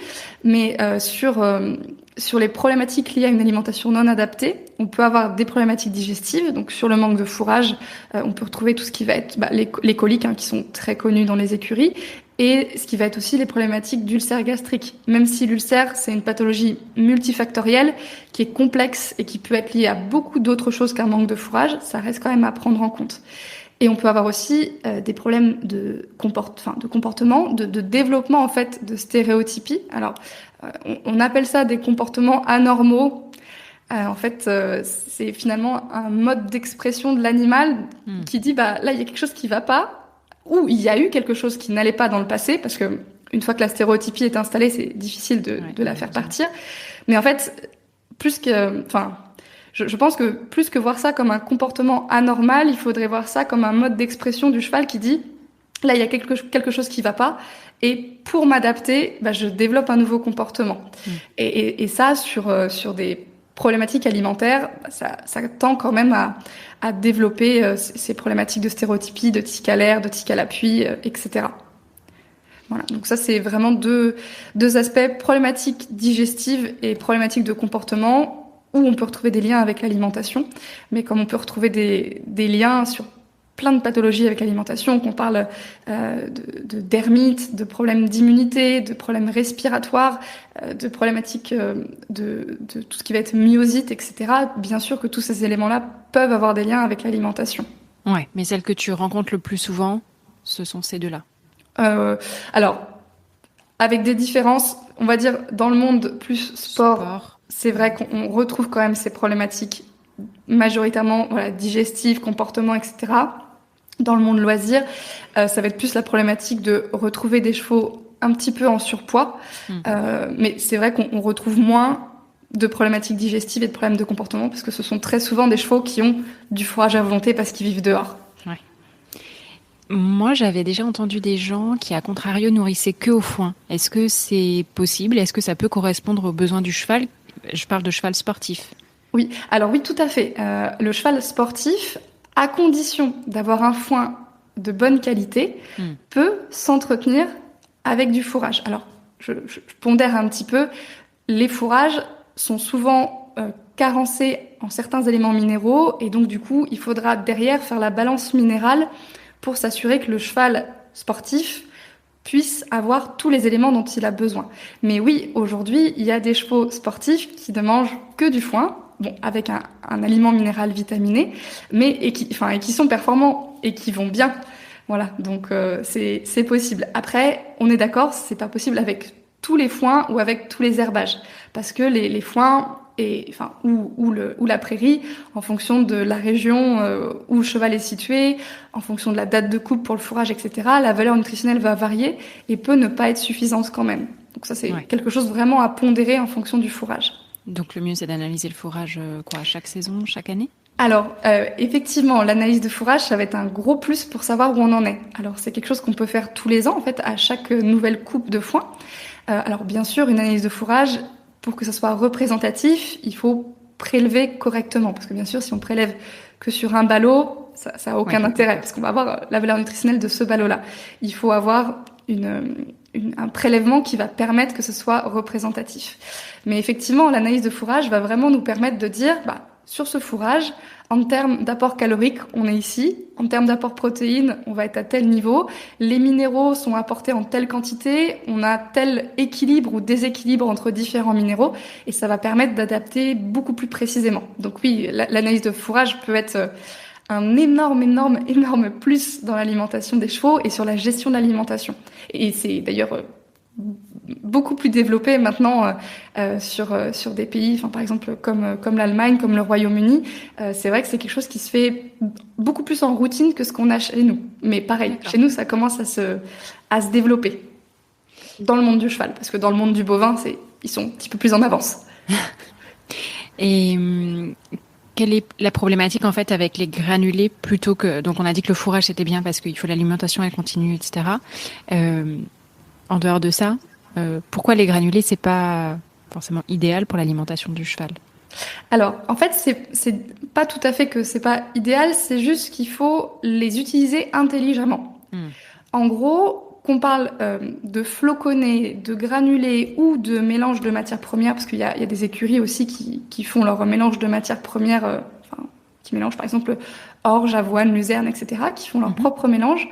Mais sur les problématiques liées à une alimentation non adaptée, on peut avoir des problématiques digestives. Donc sur le manque de fourrage, on peut retrouver tout ce qui va être les coliques, qui sont très connus dans les écuries, et ce qui va être aussi les problématiques d'ulcère gastrique. Même si l'ulcère, c'est une pathologie multifactorielle qui est complexe et qui peut être liée à beaucoup d'autres choses qu'un manque de fourrage, ça reste quand même à prendre en compte. Et on peut avoir aussi des problèmes de comportement, de développement en fait de stéréotypie. Alors, on appelle ça des comportements anormaux. En fait, c'est finalement un mode d'expression de l'animal qui dit là il y a quelque chose qui va pas, ou il y a eu quelque chose qui n'allait pas dans le passé, parce que une fois que la stéréotypie est installée, c'est difficile de la faire partir. Mais en fait, je pense que plus que voir ça comme un comportement anormal, il faudrait voir ça comme un mode d'expression du cheval qui dit là il y a quelque chose qui va pas, et pour m'adapter, je développe un nouveau comportement. Et ça sur des problématiques alimentaires, ça tend quand même à développer ces problématiques de stéréotypie, de tic à l'air, de tic à l'appui, etc. Voilà, donc ça c'est vraiment deux aspects, problématiques digestives et problématiques de comportement, où on peut retrouver des liens avec l'alimentation, mais comme on peut retrouver des liens sur plein de pathologies avec l'alimentation, qu'on parle de dermite, de problèmes d'immunité, de problèmes respiratoires, de problématiques de tout ce qui va être myosite, etc. Bien sûr que tous ces éléments-là peuvent avoir des liens avec l'alimentation. Ouais, mais celles que tu rencontres le plus souvent, ce sont ces deux-là. Alors, avec des différences, on va dire dans le monde plus sport. C'est vrai qu'on retrouve quand même ces problématiques majoritairement digestives, comportement, etc. Dans le monde loisir, ça va être plus la problématique de retrouver des chevaux un petit peu en surpoids. Mais c'est vrai qu'on retrouve moins de problématiques digestives et de problèmes de comportement, parce que ce sont très souvent des chevaux qui ont du fourrage à volonté parce qu'ils vivent dehors. Ouais. Moi, j'avais déjà entendu des gens qui, à contrario, nourrissaient que au foin. Est-ce que c'est possible? Est-ce que ça peut correspondre aux besoins du cheval? Je parle de cheval sportif. Oui, alors oui, tout à fait. Le cheval sportif, à condition d'avoir un foin de bonne qualité, peut s'entretenir avec du fourrage. Alors, je pondère un petit peu. Les fourrages sont souvent carencés en certains éléments minéraux, et donc du coup, il faudra derrière faire la balance minérale pour s'assurer que le cheval sportif puisse avoir tous les éléments dont il a besoin. Mais oui, aujourd'hui, il y a des chevaux sportifs qui ne mangent que du foin, avec un aliment minéral vitaminé, mais et qui sont performants et qui vont bien. Voilà, donc c'est possible. Après, on est d'accord, c'est pas possible avec tous les foins ou avec tous les herbages, parce que les foins ou la prairie, en fonction de la région où le cheval est situé, en fonction de la date de coupe pour le fourrage, etc., la valeur nutritionnelle va varier et peut ne pas être suffisante quand même. Donc ça, c'est quelque chose vraiment à pondérer en fonction du fourrage. Donc le mieux, c'est d'analyser le fourrage à chaque saison, chaque année? Alors, effectivement, l'analyse de fourrage, ça va être un gros plus pour savoir où on en est. Alors, c'est quelque chose qu'on peut faire tous les ans, en fait, à chaque nouvelle coupe de foin. Alors, bien sûr, une analyse de fourrage, pour que ça soit représentatif, il faut prélever correctement. Parce que bien sûr, si on prélève que sur un ballot, ça a aucun intérêt, parce qu'on va avoir la valeur nutritionnelle de ce ballot-là. Il faut avoir un prélèvement qui va permettre que ce soit représentatif. Mais effectivement, l'analyse de fourrage va vraiment nous permettre de dire, sur ce fourrage, en termes d'apport calorique, on est ici. En termes d'apport protéines, on va être à tel niveau. Les minéraux sont apportés en telle quantité. On a tel équilibre ou déséquilibre entre différents minéraux. Et ça va permettre d'adapter beaucoup plus précisément. Donc oui, l'analyse de fourrage peut être un énorme plus dans l'alimentation des chevaux et sur la gestion de l'alimentation. Et c'est d'ailleurs beaucoup plus développé maintenant sur des pays, par exemple comme l'Allemagne, comme le Royaume-Uni. C'est vrai que c'est quelque chose qui se fait beaucoup plus en routine que ce qu'on a chez nous. Mais pareil, chez nous, ça commence à se développer dans le monde du cheval, parce que dans le monde du bovin, ils sont un petit peu plus en avance. Et quelle est la problématique en fait avec les granulés plutôt que... Donc on a dit que le fourrage c'était bien parce qu'il faut l'alimentation, elle continue, etc. En dehors de ça, pourquoi les granulés c'est pas forcément idéal pour l'alimentation du cheval? Alors, en fait, c'est pas tout à fait que c'est pas idéal, c'est juste qu'il faut les utiliser intelligemment. En gros, qu'on parle de floconnés, de granulés ou de mélange de matières premières, parce qu'il y a des écuries aussi qui font leur mélange de matières premières, qui mélangent par exemple orge, avoine, luzerne, etc., qui font leur propre mélange.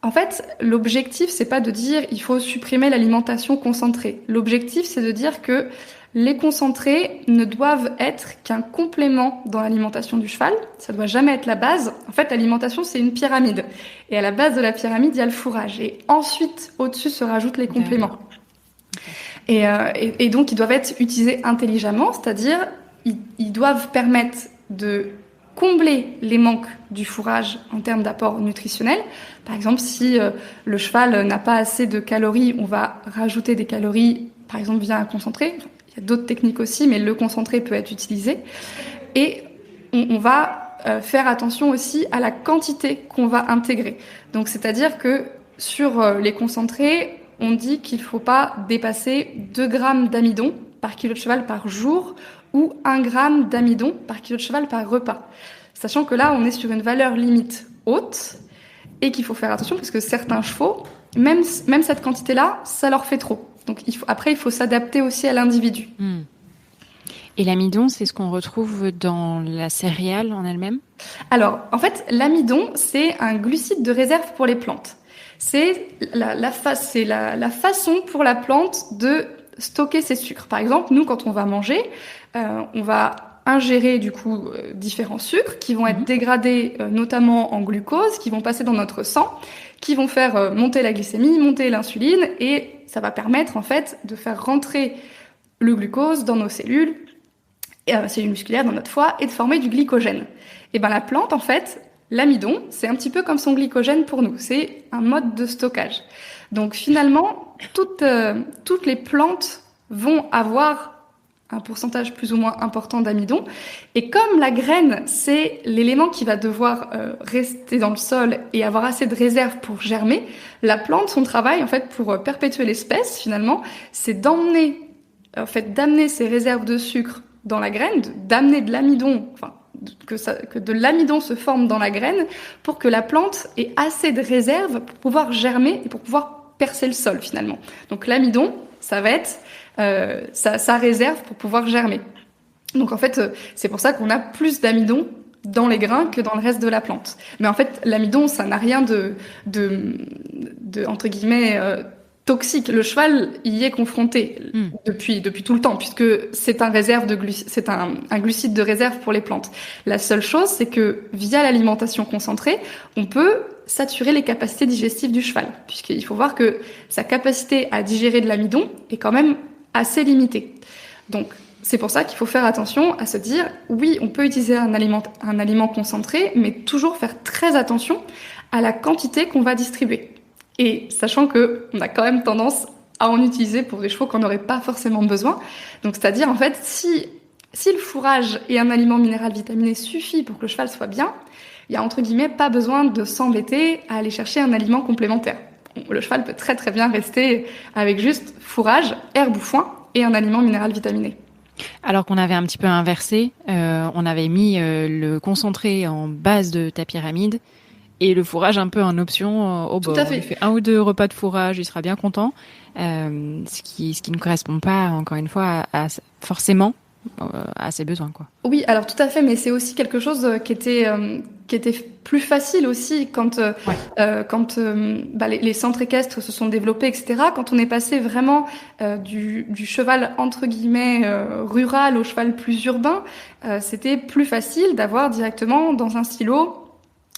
En fait, l'objectif, c'est pas de dire il faut supprimer l'alimentation concentrée. L'objectif, c'est de dire que les concentrés ne doivent être qu'un complément dans l'alimentation du cheval. Ça doit jamais être la base. En fait, l'alimentation, c'est une pyramide. Et à la base de la pyramide, il y a le fourrage. Et ensuite, au-dessus, se rajoutent les compléments. Et donc, ils doivent être utilisés intelligemment, c'est-à-dire, ils doivent permettre de combler les manques du fourrage en termes d'apport nutritionnel. Par exemple, si le cheval n'a pas assez de calories, on va rajouter des calories, par exemple via un concentré. Il y a d'autres techniques aussi, mais le concentré peut être utilisé. Et on va faire attention aussi à la quantité qu'on va intégrer. Donc, c'est-à-dire que sur les concentrés, on dit qu'il ne faut pas dépasser 2 grammes d'amidon par kilo de cheval par jour ou 1 gramme d'amidon par kilo de cheval par repas. Sachant que là, on est sur une valeur limite haute et qu'il faut faire attention parce que certains chevaux, même cette quantité-là, ça leur fait trop. Donc après, il faut s'adapter aussi à l'individu. Et l'amidon, c'est ce qu'on retrouve dans la céréale en elle-même ? Alors, en fait, l'amidon, c'est un glucide de réserve pour les plantes. C'est la façon pour la plante de stocker ses sucres. Par exemple, nous, quand on va manger, on va ingérer du coup différents sucres qui vont être dégradés notamment en glucose, qui vont passer dans notre sang, qui vont faire monter la glycémie, monter l'insuline, et ça va permettre en fait de faire rentrer le glucose dans nos cellules musculaires, dans notre foie, et de former du glycogène. Et ben la plante, en fait, l'amidon, c'est un petit peu comme son glycogène pour nous. C'est un mode de stockage. Donc finalement, toutes les plantes vont avoir un pourcentage plus ou moins important d'amidon. Et comme la graine, c'est l'élément qui va devoir rester dans le sol et avoir assez de réserve pour germer, la plante, son travail, en fait, pour perpétuer l'espèce, finalement, c'est d'amener ces réserves de sucre dans la graine, d'amener de l'amidon, que de l'amidon se forme dans la graine pour que la plante ait assez de réserve pour pouvoir germer et pour pouvoir percer le sol, finalement. Donc l'amidon, ça va être sa réserve pour pouvoir germer. Donc en fait, c'est pour ça qu'on a plus d'amidon dans les grains que dans le reste de la plante. Mais en fait, l'amidon, ça n'a rien de entre guillemets toxique. Le cheval y est confronté depuis tout le temps, puisque c'est un glucide de réserve pour les plantes. La seule chose, c'est que via l'alimentation concentrée, on peut saturer les capacités digestives du cheval, puisqu'il faut voir que sa capacité à digérer de l'amidon est quand même assez limitée. Donc, c'est pour ça qu'il faut faire attention à se dire, oui, on peut utiliser un aliment concentré, mais toujours faire très attention à la quantité qu'on va distribuer. Et sachant que on a quand même tendance à en utiliser pour des chevaux qu'on n'aurait pas forcément besoin. Donc, c'est-à-dire, en fait, si le fourrage et un aliment minéral vitaminé suffit pour que le cheval soit bien, il y a entre guillemets pas besoin de s'embêter à aller chercher un aliment complémentaire. Le cheval peut très très bien rester avec juste fourrage, herbe ou foin et un aliment minéral vitaminé. Alors qu'on avait un petit peu inversé, on avait mis le concentré en base de ta pyramide et le fourrage un peu en option. On lui fait 1 ou 2 repas de fourrage, il sera bien content. Ce qui ne correspond pas, encore une fois, forcément à ses besoins, quoi. Oui, alors tout à fait, mais c'est aussi quelque chose qui était plus facile aussi quand les centres équestres se sont développés, etc. Quand on est passé vraiment du cheval entre guillemets rural au cheval plus urbain, c'était plus facile d'avoir directement dans un silo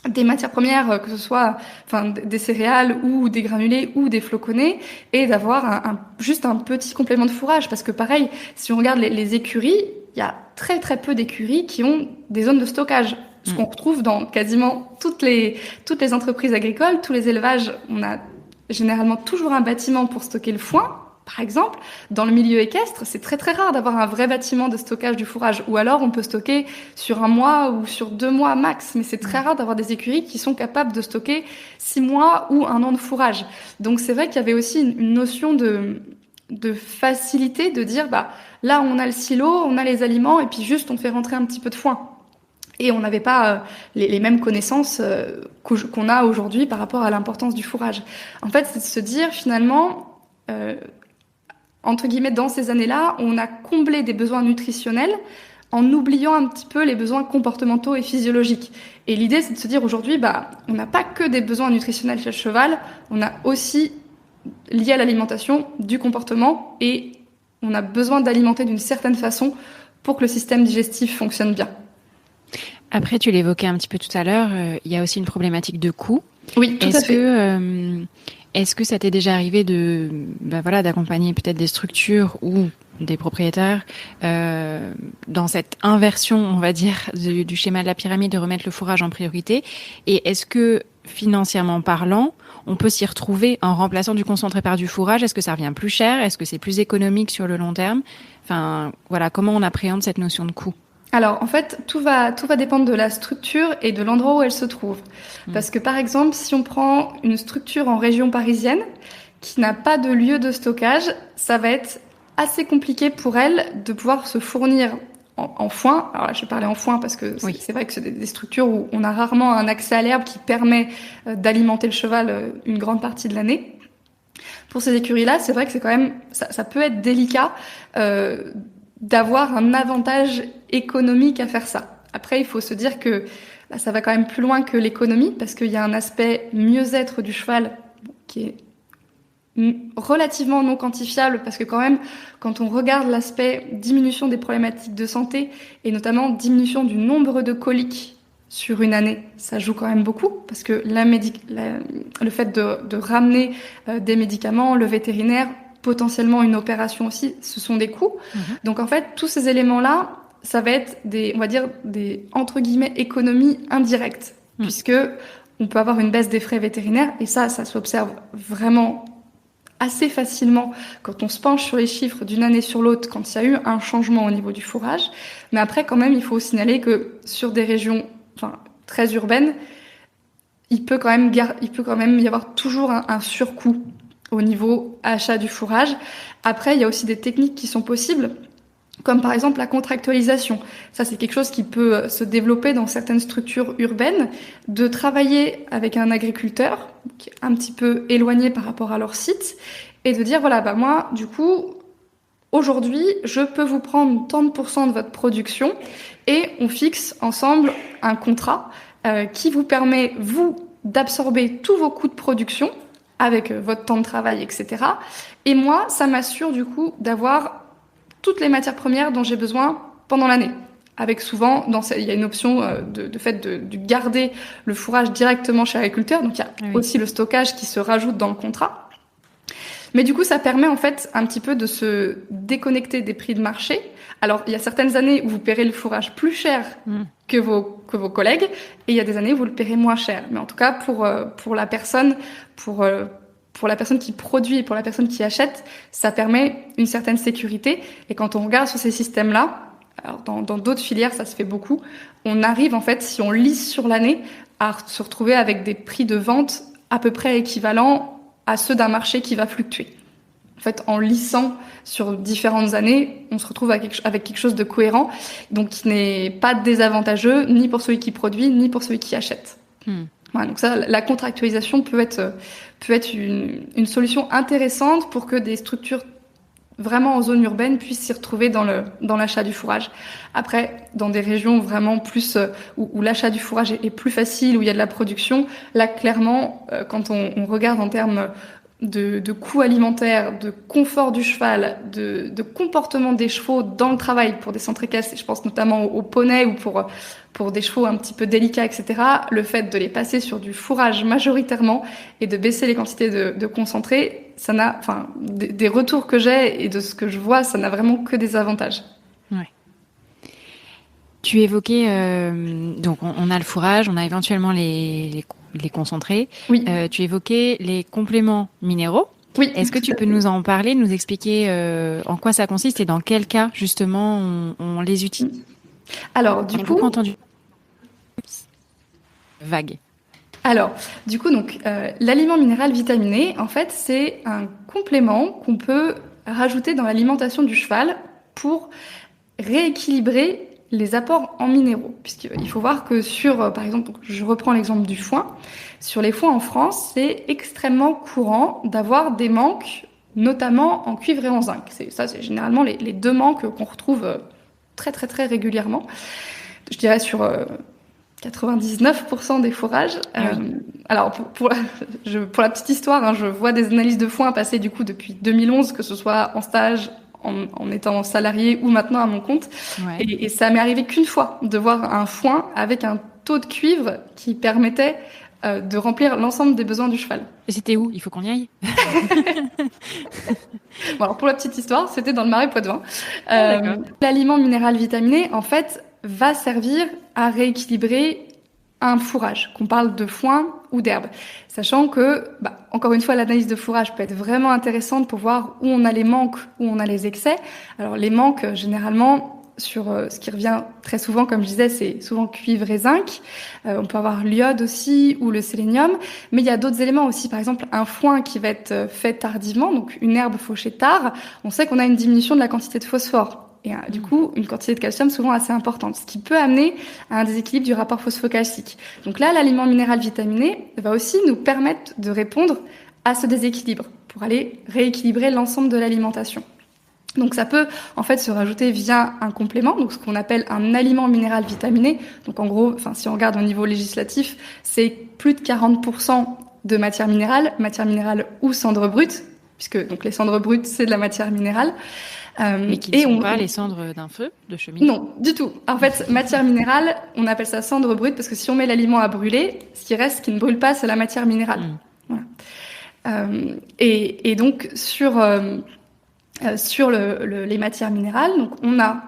des matières premières, que ce soit des céréales ou des granulés ou des floconnés, et d'avoir juste un petit complément de fourrage. Parce que pareil, si on regarde les écuries, il y a très très peu d'écuries qui ont des zones de stockage. Ce qu'on retrouve dans quasiment toutes les entreprises agricoles, tous les élevages, on a généralement toujours un bâtiment pour stocker le foin. Par exemple, dans le milieu équestre, c'est très très rare d'avoir un vrai bâtiment de stockage du fourrage. Ou alors, on peut stocker sur 1 mois ou sur 2 mois max. Mais c'est très rare d'avoir des écuries qui sont capables de stocker 6 mois ou 1 an de fourrage. Donc, c'est vrai qu'il y avait aussi une notion de facilité de dire, là, on a le silo, on a les aliments, et puis juste, on fait rentrer un petit peu de foin. Et on n'avait pas les mêmes connaissances qu'on a aujourd'hui par rapport à l'importance du fourrage. En fait, c'est de se dire, finalement, entre guillemets, dans ces années-là, on a comblé des besoins nutritionnels en oubliant un petit peu les besoins comportementaux et physiologiques. Et l'idée, c'est de se dire aujourd'hui, on n'a pas que des besoins nutritionnels chez le cheval, on a aussi, lié à l'alimentation, du comportement, et on a besoin d'alimenter d'une certaine façon pour que le système digestif fonctionne bien. Après, tu l'évoquais un petit peu tout à l'heure, il y a aussi une problématique de coût. Oui, tout à fait. Est-ce que ça t'est déjà arrivé d'accompagner peut-être des structures ou des propriétaires dans cette inversion, on va dire, du schéma de la pyramide, de remettre le fourrage en priorité? Et est-ce que, financièrement parlant, on peut s'y retrouver en remplaçant du concentré par du fourrage? Est-ce que ça revient plus cher? Est-ce que c'est plus économique sur le long terme? Enfin, voilà, comment on appréhende cette notion de coût? Alors, en fait, tout va dépendre de la structure et de l'endroit où elle se trouve. Parce que, par exemple, si on prend une structure en région parisienne qui n'a pas de lieu de stockage, ça va être assez compliqué pour elle de pouvoir se fournir en foin. Alors là, je vais parler en foin parce que c'est vrai que c'est des structures où on a rarement un accès à l'herbe qui permet d'alimenter le cheval une grande partie de l'année. Pour ces écuries-là, c'est vrai que c'est quand même, ça peut être délicat d'avoir un avantage économique à faire ça. Après, il faut se dire que là, ça va quand même plus loin que l'économie parce qu'il y a un aspect mieux-être du cheval qui est relativement non quantifiable parce que quand même, quand on regarde l'aspect diminution des problématiques de santé et notamment diminution du nombre de coliques sur une année, ça joue quand même beaucoup parce que le fait de ramener des médicaments, le vétérinaire, potentiellement une opération aussi, ce sont des coûts. Donc en fait, tous ces éléments-là, ça va être des entre guillemets économies indirectes puisque on peut avoir une baisse des frais vétérinaires et ça s'observe vraiment assez facilement quand on se penche sur les chiffres d'une année sur l'autre, quand il y a eu un changement au niveau du fourrage. Mais après, quand même, il faut signaler que sur des régions très urbaines, il peut quand même y avoir toujours un surcoût au niveau achat du fourrage. Après, il y a aussi des techniques qui sont possibles, comme par exemple la contractualisation. Ça, c'est quelque chose qui peut se développer dans certaines structures urbaines, de travailler avec un agriculteur qui est un petit peu éloigné par rapport à leur site, et de dire, moi, du coup, aujourd'hui, je peux vous prendre tant de % de votre production, et on fixe ensemble un contrat qui vous permet, vous, d'absorber tous vos coûts de production, avec votre temps de travail, etc. Et moi, ça m'assure du coup d'avoir toutes les matières premières dont j'ai besoin pendant l'année. Avec souvent, il y a une option de garder le fourrage directement chez l'agriculteur. Donc il y a aussi le stockage qui se rajoute dans le contrat. Mais du coup, ça permet en fait un petit peu de se déconnecter des prix de marché. Alors, il y a certaines années où vous paierez le fourrage plus cher que vos collègues, et il y a des années où vous le paierez moins cher. Mais en tout cas, pour la personne, pour la personne qui produit et pour la personne qui achète, ça permet une certaine sécurité. Et quand on regarde sur ces systèmes-là, alors dans d'autres filières, ça se fait beaucoup, on arrive en fait, si on lisse sur l'année, à se retrouver avec des prix de vente à peu près équivalents à ceux d'un marché qui va fluctuer. En fait, en lissant sur différentes années, on se retrouve avec quelque chose de cohérent, donc qui n'est pas désavantageux ni pour celui qui produit, ni pour celui qui achète. Voilà, donc ça, la contractualisation peut être une solution intéressante pour que des structures vraiment en zone urbaine puissent s'y retrouver dans l'achat du fourrage. Après, dans des régions vraiment plus où l'achat du fourrage est plus facile, où il y a de la production, là clairement, quand on regarde en termes de coûts alimentaires, de confort du cheval, de comportement des chevaux dans le travail pour des centres équestres, et je pense notamment aux poneys ou pour des chevaux un petit peu délicats, etc., le fait de les passer sur du fourrage majoritairement et de baisser les quantités de concentré, ça n'a, des retours que j'ai et de ce que je vois, ça n'a vraiment que des avantages. Ouais. Tu évoquais, donc on a le fourrage, on a éventuellement les concentrés. Oui. Tu évoquais les compléments minéraux. Oui. Est-ce que tu peux nous en parler, nous expliquer en quoi ça consiste et dans quel cas, justement, on les utilise? Alors, du coup... beaucoup entendu. Vague. Alors, du coup, donc, l'aliment minéral vitaminé, en fait, c'est un complément qu'on peut rajouter dans l'alimentation du cheval pour rééquilibrer les apports en minéraux. Puisqu'il faut voir que par exemple, je reprends l'exemple du foin, sur les foins en France, c'est extrêmement courant d'avoir des manques, notamment en cuivre et en zinc. C'est généralement les deux manques qu'on retrouve très très très régulièrement. Je dirais sur 99% des fourrages. Alors pour la petite histoire, hein, je vois des analyses de foin passer du coup depuis 2011, que ce soit en stage, en étant salarié ou maintenant à mon compte. Ouais. Et ça m'est arrivé qu'une fois de voir un foin avec un taux de cuivre qui permettait de remplir l'ensemble des besoins du cheval. Et c'était où ? Il faut qu'on y aille. Bon, alors pour la petite histoire, c'était dans le Marais Poitevin. L'aliment minéral vitaminé, en fait, va servir à rééquilibrer un fourrage, qu'on parle de foin ou d'herbe. Sachant que, encore une fois, l'analyse de fourrage peut être vraiment intéressante pour voir où on a les manques, où on a les excès. Alors les manques, généralement, sur ce qui revient très souvent, comme je disais, c'est souvent cuivre et zinc. On peut avoir l'iode aussi ou le sélénium. Mais il y a d'autres éléments aussi. Par exemple, un foin qui va être fait tardivement, donc une herbe fauchée tard, on sait qu'on a une diminution de la quantité de phosphore. Et du coup, une quantité de calcium souvent assez importante, ce qui peut amener à un déséquilibre du rapport phosphocalcique. Donc là, l'aliment minéral vitaminé va aussi nous permettre de répondre à ce déséquilibre pour aller rééquilibrer l'ensemble de l'alimentation. Donc ça peut en fait se rajouter via un complément, donc ce qu'on appelle un aliment minéral vitaminé. Donc en gros, si on regarde au niveau législatif, c'est plus de 40% de matière minérale ou cendres brutes, puisque donc les cendres brutes c'est de la matière minérale. Mais qui ne sont pas les cendres d'un feu de cheminée ? Non, du tout. En fait, matière minérale, on appelle ça cendre brute parce que si on met l'aliment à brûler, ce qui reste, ce qui ne brûle pas, c'est la matière minérale. Voilà. Et donc sur les matières minérales, donc on a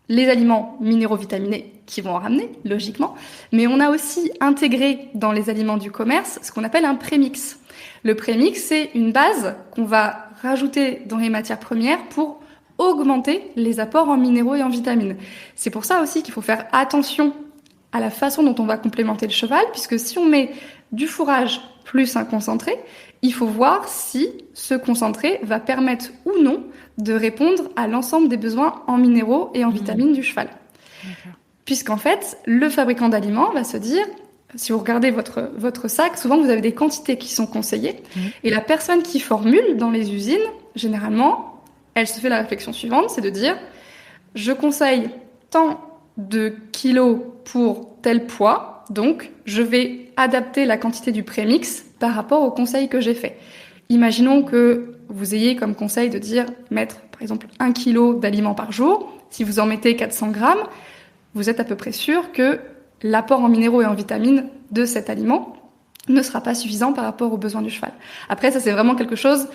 les aliments minéraux vitaminés qui vont en ramener, logiquement, mais on a aussi intégré dans les aliments du commerce ce qu'on appelle un prémix. Le prémix, c'est une base qu'on va rajouter dans les matières premières pour augmenter les apports en minéraux et en vitamines. C'est pour ça aussi qu'il faut faire attention à la façon dont on va complémenter le cheval, puisque si on met du fourrage plus un concentré, il faut voir si ce concentré va permettre ou non de répondre à l'ensemble des besoins en minéraux et en vitamines du cheval. D'accord. Puisqu'en fait, le fabricant d'aliments va se dire, si vous regardez votre sac, souvent vous avez des quantités qui sont conseillées, et la personne qui formule dans les usines, généralement, elle se fait la réflexion suivante, c'est de dire, je conseille tant de kilos pour tel poids, donc je vais adapter la quantité du prémix par rapport au conseil que j'ai fait. Imaginons que vous ayez comme conseil de dire mettre par exemple 1 kg d'aliments par jour. Si vous en mettez 400 grammes, vous êtes à peu près sûr que l'apport en minéraux et en vitamines de cet aliment ne sera pas suffisant par rapport aux besoins du cheval. Après, ça c'est vraiment quelque chose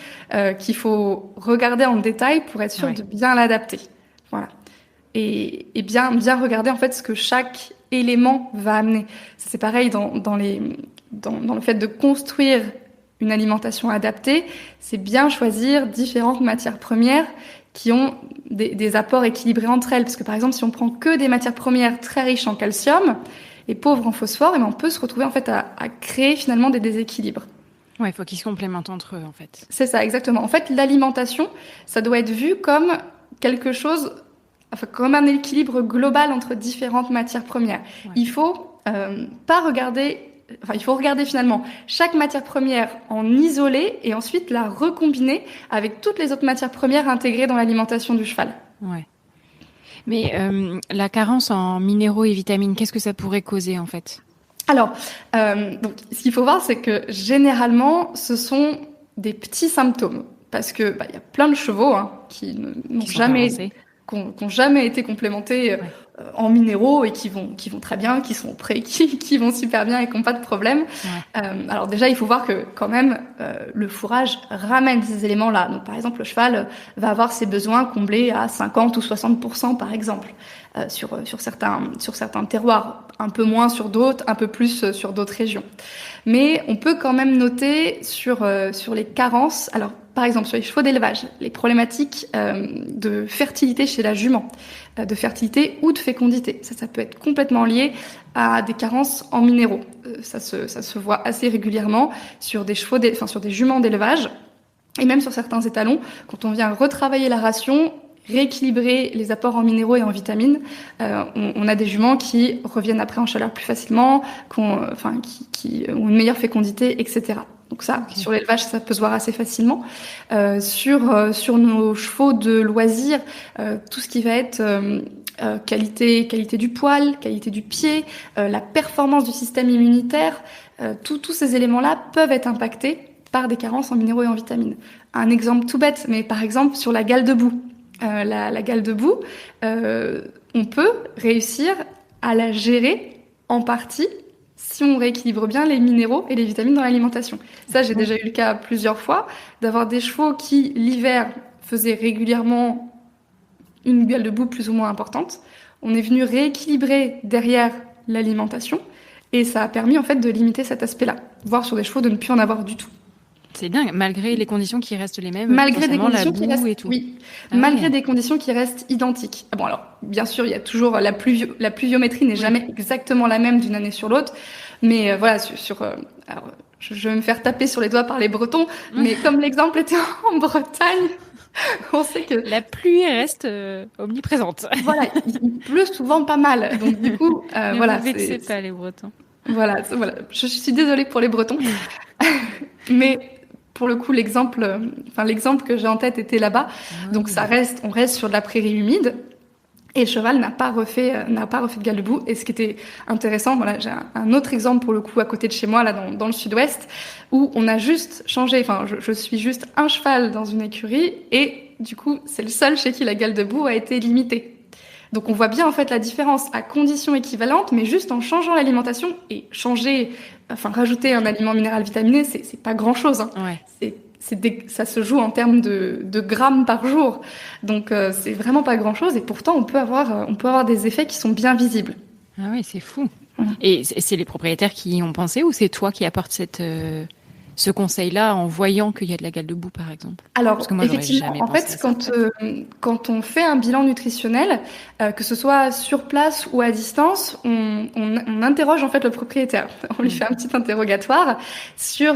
qu'il faut regarder en détail pour être sûr de bien l'adapter. Voilà. Et bien regarder en fait ce que chaque élément va amener. C'est pareil dans le fait de construire une alimentation adaptée, c'est bien choisir différentes matières premières qui ont des apports équilibrés entre elles. Parce que par exemple, si on prend que des matières premières très riches en calcium et pauvres en phosphore, on peut se retrouver en fait à créer finalement des déséquilibres. Ouais, il faut qu'ils se complémentent entre eux en fait. C'est ça, exactement. En fait, l'alimentation, ça doit être vu comme quelque chose, comme un équilibre global entre différentes matières premières. Ouais. Il faut il faut regarder finalement chaque matière première en isolé et ensuite la recombiner avec toutes les autres matières premières intégrées dans l'alimentation du cheval. Ouais. Mais la carence en minéraux et vitamines, qu'est-ce que ça pourrait causer en fait ? Alors, donc, ce qu'il faut voir, c'est que généralement, ce sont des petits symptômes. Parce que y a plein de chevaux qui n'ont jamais été complémentés en minéraux et qui vont très bien, qui sont prêts, qui vont super bien et qui n'ont pas de problème. Ouais. Alors déjà, il faut voir que quand même, le fourrage ramène ces éléments-là. Donc par exemple, le cheval va avoir ses besoins comblés à 50 ou 60% par exemple, sur certains terroirs, un peu moins sur d'autres, un peu plus sur d'autres régions. Mais on peut quand même noter sur les carences. Alors par exemple, sur les chevaux d'élevage, les problématiques de fertilité chez la jument, de fertilité ou de fécondité. Ça peut être complètement lié à des carences en minéraux. Ça se voit assez régulièrement sur des sur des juments d'élevage. Et même sur certains étalons, quand on vient retravailler la ration, rééquilibrer les apports en minéraux et en vitamines, on a des juments qui reviennent après en chaleur plus facilement, qui ont une meilleure fécondité, etc. Donc ça, sur l'élevage, ça peut se voir assez facilement. Sur nos chevaux de loisirs, tout ce qui va être qualité du poil, qualité du pied, la performance du système immunitaire, tous ces éléments-là peuvent être impactés par des carences en minéraux et en vitamines. Un exemple tout bête, mais par exemple sur la gale de boue. La gale de boue, on peut réussir à la gérer en partie si on rééquilibre bien les minéraux et les vitamines dans l'alimentation. Ça, j'ai déjà eu le cas plusieurs fois, d'avoir des chevaux qui, l'hiver, faisaient régulièrement une gale de boue plus ou moins importante. On est venu rééquilibrer derrière l'alimentation et ça a permis en fait de limiter cet aspect-là, voire sur des chevaux de ne plus en avoir du tout. C'est dingue, malgré les conditions qui restent les mêmes. Malgré des conditions qui restent, et tout. oui. Malgré des conditions qui restent identiques. Bon alors, bien sûr, il y a toujours la pluviométrie n'est jamais exactement la même d'une année sur l'autre, mais voilà alors, je vais me faire taper sur les doigts par les Bretons, mais comme l'exemple était en Bretagne, on sait que la pluie reste omniprésente. Voilà, il pleut souvent pas mal, donc du coup, voilà. Ne vous vexez pas les Bretons. Voilà. Je suis désolée pour les Bretons, mais pour le coup, l'exemple que j'ai en tête était là-bas. Donc on reste sur de la prairie humide. Et le cheval n'a pas refait de gale de boue. Et ce qui était intéressant, voilà, j'ai un autre exemple pour le coup à côté de chez moi, là dans le sud-ouest, où on a juste changé. Enfin, je suis juste un cheval dans une écurie, et du coup, c'est le seul chez qui la gale de boue a été limitée. Donc on voit bien en fait la différence à conditions équivalentes, mais juste en changeant l'alimentation et rajouter un aliment minéral vitaminé, c'est pas grand chose. Hein. Ouais. Ça se joue en termes de grammes par jour, donc c'est vraiment pas grand chose. Et pourtant on peut avoir des effets qui sont bien visibles. Ah oui, c'est fou. Et c'est les propriétaires qui y ont pensé, ou c'est toi qui apportes ce conseil-là en voyant qu'il y a de la gale de boue, par exemple? Alors, parce que moi, effectivement, en fait, quand on fait un bilan nutritionnel, que ce soit sur place ou à distance, on interroge en fait le propriétaire. On lui fait un petit interrogatoire sur,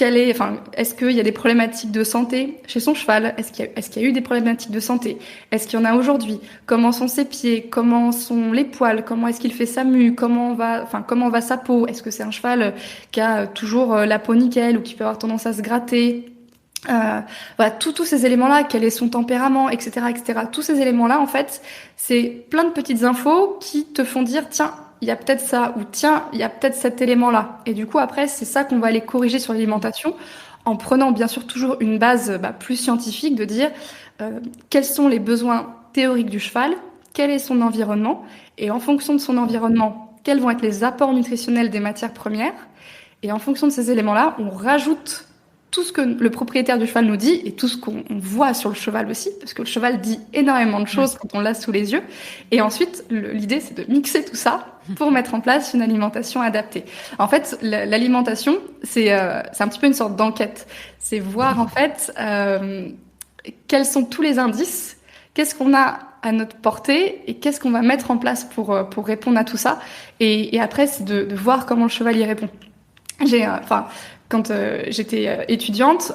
est-ce qu'il y a des problématiques de santé chez son cheval? Est-ce qu'il y a eu des problématiques de santé? Est-ce qu'il y en a aujourd'hui? Comment sont ses pieds? Comment sont les poils? Comment est-ce qu'il fait sa mue? Comment va sa peau? Est-ce que c'est un cheval qui a toujours la peau nickel ou qui peut avoir tendance à se gratter? Voilà, tous ces éléments-là, quel est son tempérament, etc., etc. Tous ces éléments-là, en fait, c'est plein de petites infos qui te font dire, tiens, il y a peut-être ça, ou tiens, il y a peut-être cet élément-là. Et du coup, après, c'est ça qu'on va aller corriger sur l'alimentation, en prenant bien sûr toujours une base plus scientifique, de dire quels sont les besoins théoriques du cheval, quel est son environnement, et en fonction de son environnement, quels vont être les apports nutritionnels des matières premières. Et en fonction de ces éléments-là, on rajoute tout ce que le propriétaire du cheval nous dit et tout ce qu'on voit sur le cheval aussi, parce que le cheval dit énormément de choses quand on l'a sous les yeux. Et ensuite, l'idée, c'est de mixer tout ça pour mettre en place une alimentation adaptée. En fait, l'alimentation, c'est un petit peu une sorte d'enquête. C'est voir, en fait, quels sont tous les indices, qu'est-ce qu'on a à notre portée et qu'est-ce qu'on va mettre en place pour répondre à tout ça. Et après, c'est de voir comment le cheval y répond. Quand j'étais étudiante,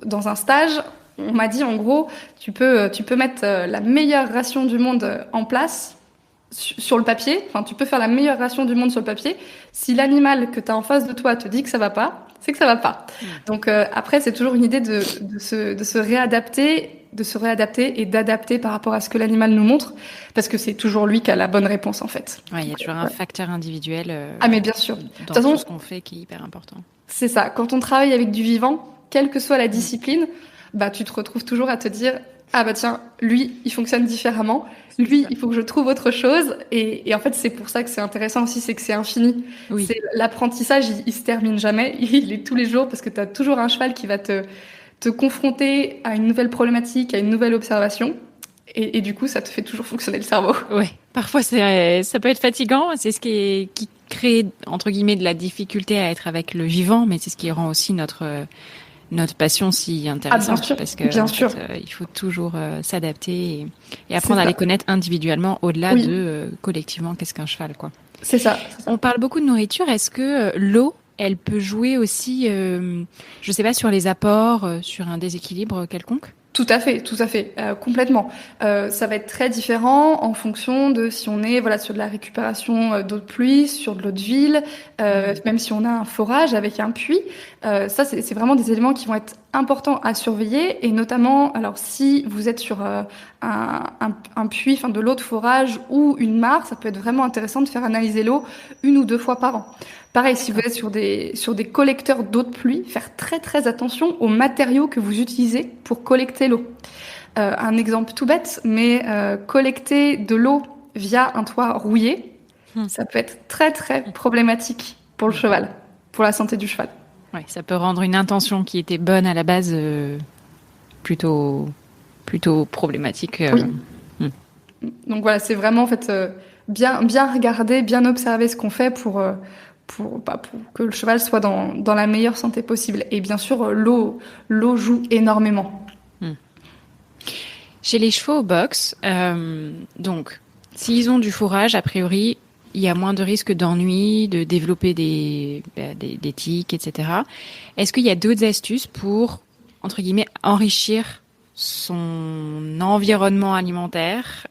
dans un stage, on m'a dit en gros, tu peux mettre la meilleure ration du monde en place sur le papier. Enfin, tu peux faire la meilleure ration du monde sur le papier. Si l'animal que tu as en face de toi te dit que ça va pas, c'est que ça va pas. Donc après, c'est toujours une idée de se réadapter et d'adapter par rapport à ce que l'animal nous montre, parce que c'est toujours lui qui a la bonne réponse en fait. Ouais, il y a toujours un facteur individuel. Mais bien sûr. Dans tout ce qu'on fait qui est hyper important. C'est ça. Quand on travaille avec du vivant, quelle que soit la discipline, tu te retrouves toujours à te dire tiens, lui, il fonctionne différemment. Lui, il faut que je trouve autre chose. Et en fait, c'est pour ça que c'est intéressant aussi, c'est que c'est infini. Oui. L'apprentissage, il se termine jamais. Il est tous les jours, parce que tu as toujours un cheval qui va te confronter à une nouvelle problématique, à une nouvelle observation. Et du coup, ça te fait toujours fonctionner le cerveau. Oui. Parfois, ça peut être fatigant. C'est ce qui crée, entre guillemets, de la difficulté à être avec le vivant, mais c'est ce qui rend aussi notre passion si intéressante. Bien sûr, parce que bien sûr. Il faut toujours s'adapter et apprendre à les connaître individuellement, au-delà de collectivement qu'est-ce qu'un cheval, quoi. C'est ça. On parle beaucoup de nourriture. Est-ce que l'eau elle peut jouer aussi, je sais pas, sur les apports, sur un déséquilibre quelconque? Tout à fait, complètement. Ça va être très différent en fonction de si on est sur de la récupération d'eau de pluie, sur de l'eau de ville, même si on a un forage avec un puits. Ça, c'est vraiment des éléments qui vont être importants à surveiller, et notamment, alors si vous êtes sur un puits, de l'eau de forage ou une mare, ça peut être vraiment intéressant de faire analyser l'eau 1 ou 2 fois par an. Pareil, si vous êtes sur des collecteurs d'eau de pluie, faire très très attention aux matériaux que vous utilisez pour collecter l'eau. Un exemple tout bête, mais collecter de l'eau via un toit rouillé, ça peut être très très problématique pour le cheval, pour la santé du cheval. Oui, ça peut rendre une intention qui était bonne à la base plutôt problématique. Oui. Donc voilà, c'est vraiment en fait bien regarder, bien observer ce qu'on fait pour que le cheval soit dans la meilleure santé possible. Et bien sûr, l'eau joue énormément. Chez les chevaux au box, donc, s'ils ont du fourrage, a priori, il y a moins de risques d'ennui, de développer des tics, etc. Est-ce qu'il y a d'autres astuces pour, entre guillemets, enrichir son environnement alimentaire,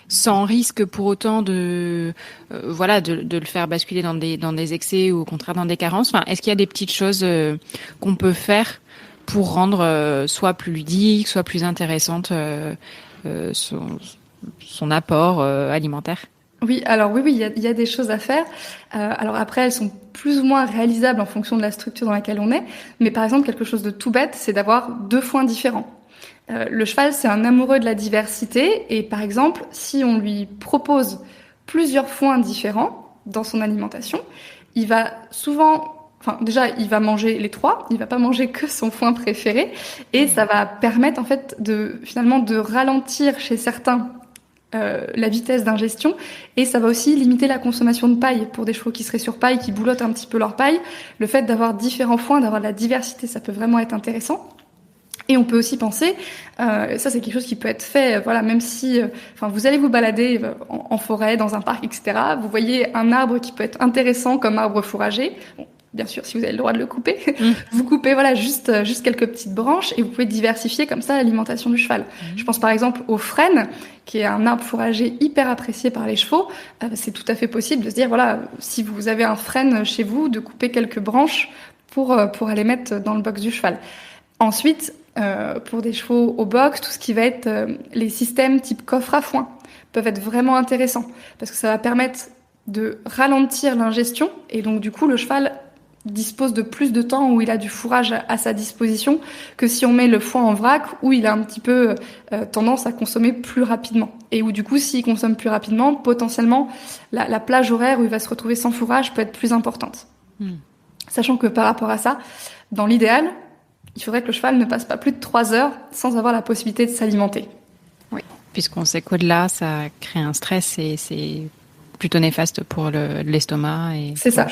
sans risque pour autant de le faire basculer dans des excès ou au contraire dans des carences? Enfin, est-ce qu'il y a des petites choses qu'on peut faire pour rendre soit plus ludique, soit plus intéressante son apport alimentaire? Oui, alors oui, il y a des choses à faire. Alors après, elles sont plus ou moins réalisables en fonction de la structure dans laquelle on est. Mais par exemple, quelque chose de tout bête, c'est d'avoir 2 foins différents. Le cheval, c'est un amoureux de la diversité. Et par exemple, si on lui propose plusieurs foins différents dans son alimentation, il va souvent... déjà, il va manger les 3. Il va pas manger que son foin préféré. Et ça va permettre, en fait, finalement, de ralentir chez certains la vitesse d'ingestion, et ça va aussi limiter la consommation de paille pour des chevaux qui seraient sur paille, qui boulottent un petit peu leur paille. Le fait d'avoir différents foins, d'avoir de la diversité, ça peut vraiment être intéressant. Et on peut aussi penser, ça c'est quelque chose qui peut être fait, même si vous allez vous balader en forêt, dans un parc, etc. Vous voyez un arbre qui peut être intéressant comme arbre fourrager. Bon, bien sûr, si vous avez le droit de le couper, vous coupez juste quelques petites branches, et vous pouvez diversifier comme ça l'alimentation du cheval. Je pense par exemple au frêne, qui est un arbre fourrager hyper apprécié par les chevaux. C'est tout à fait possible de se dire, si vous avez un frêne chez vous, de couper quelques branches pour aller mettre dans le box du cheval. Ensuite, pour des chevaux au box, tout ce qui va être les systèmes type coffre à foin peuvent être vraiment intéressants, parce que ça va permettre de ralentir l'ingestion, et donc du coup le cheval dispose de plus de temps où il a du fourrage à sa disposition que si on met le foin en vrac, où il a un petit peu tendance à consommer plus rapidement, et où du coup s'il consomme plus rapidement, potentiellement la plage horaire où il va se retrouver sans fourrage peut être plus importante. Sachant que par rapport à ça, dans l'idéal, il faudrait que le cheval ne passe pas plus de 3 heures sans avoir la possibilité de s'alimenter. Oui, puisqu'on sait qu'au-delà, ça crée un stress, et c'est plutôt néfaste pour l'estomac. C'est ça.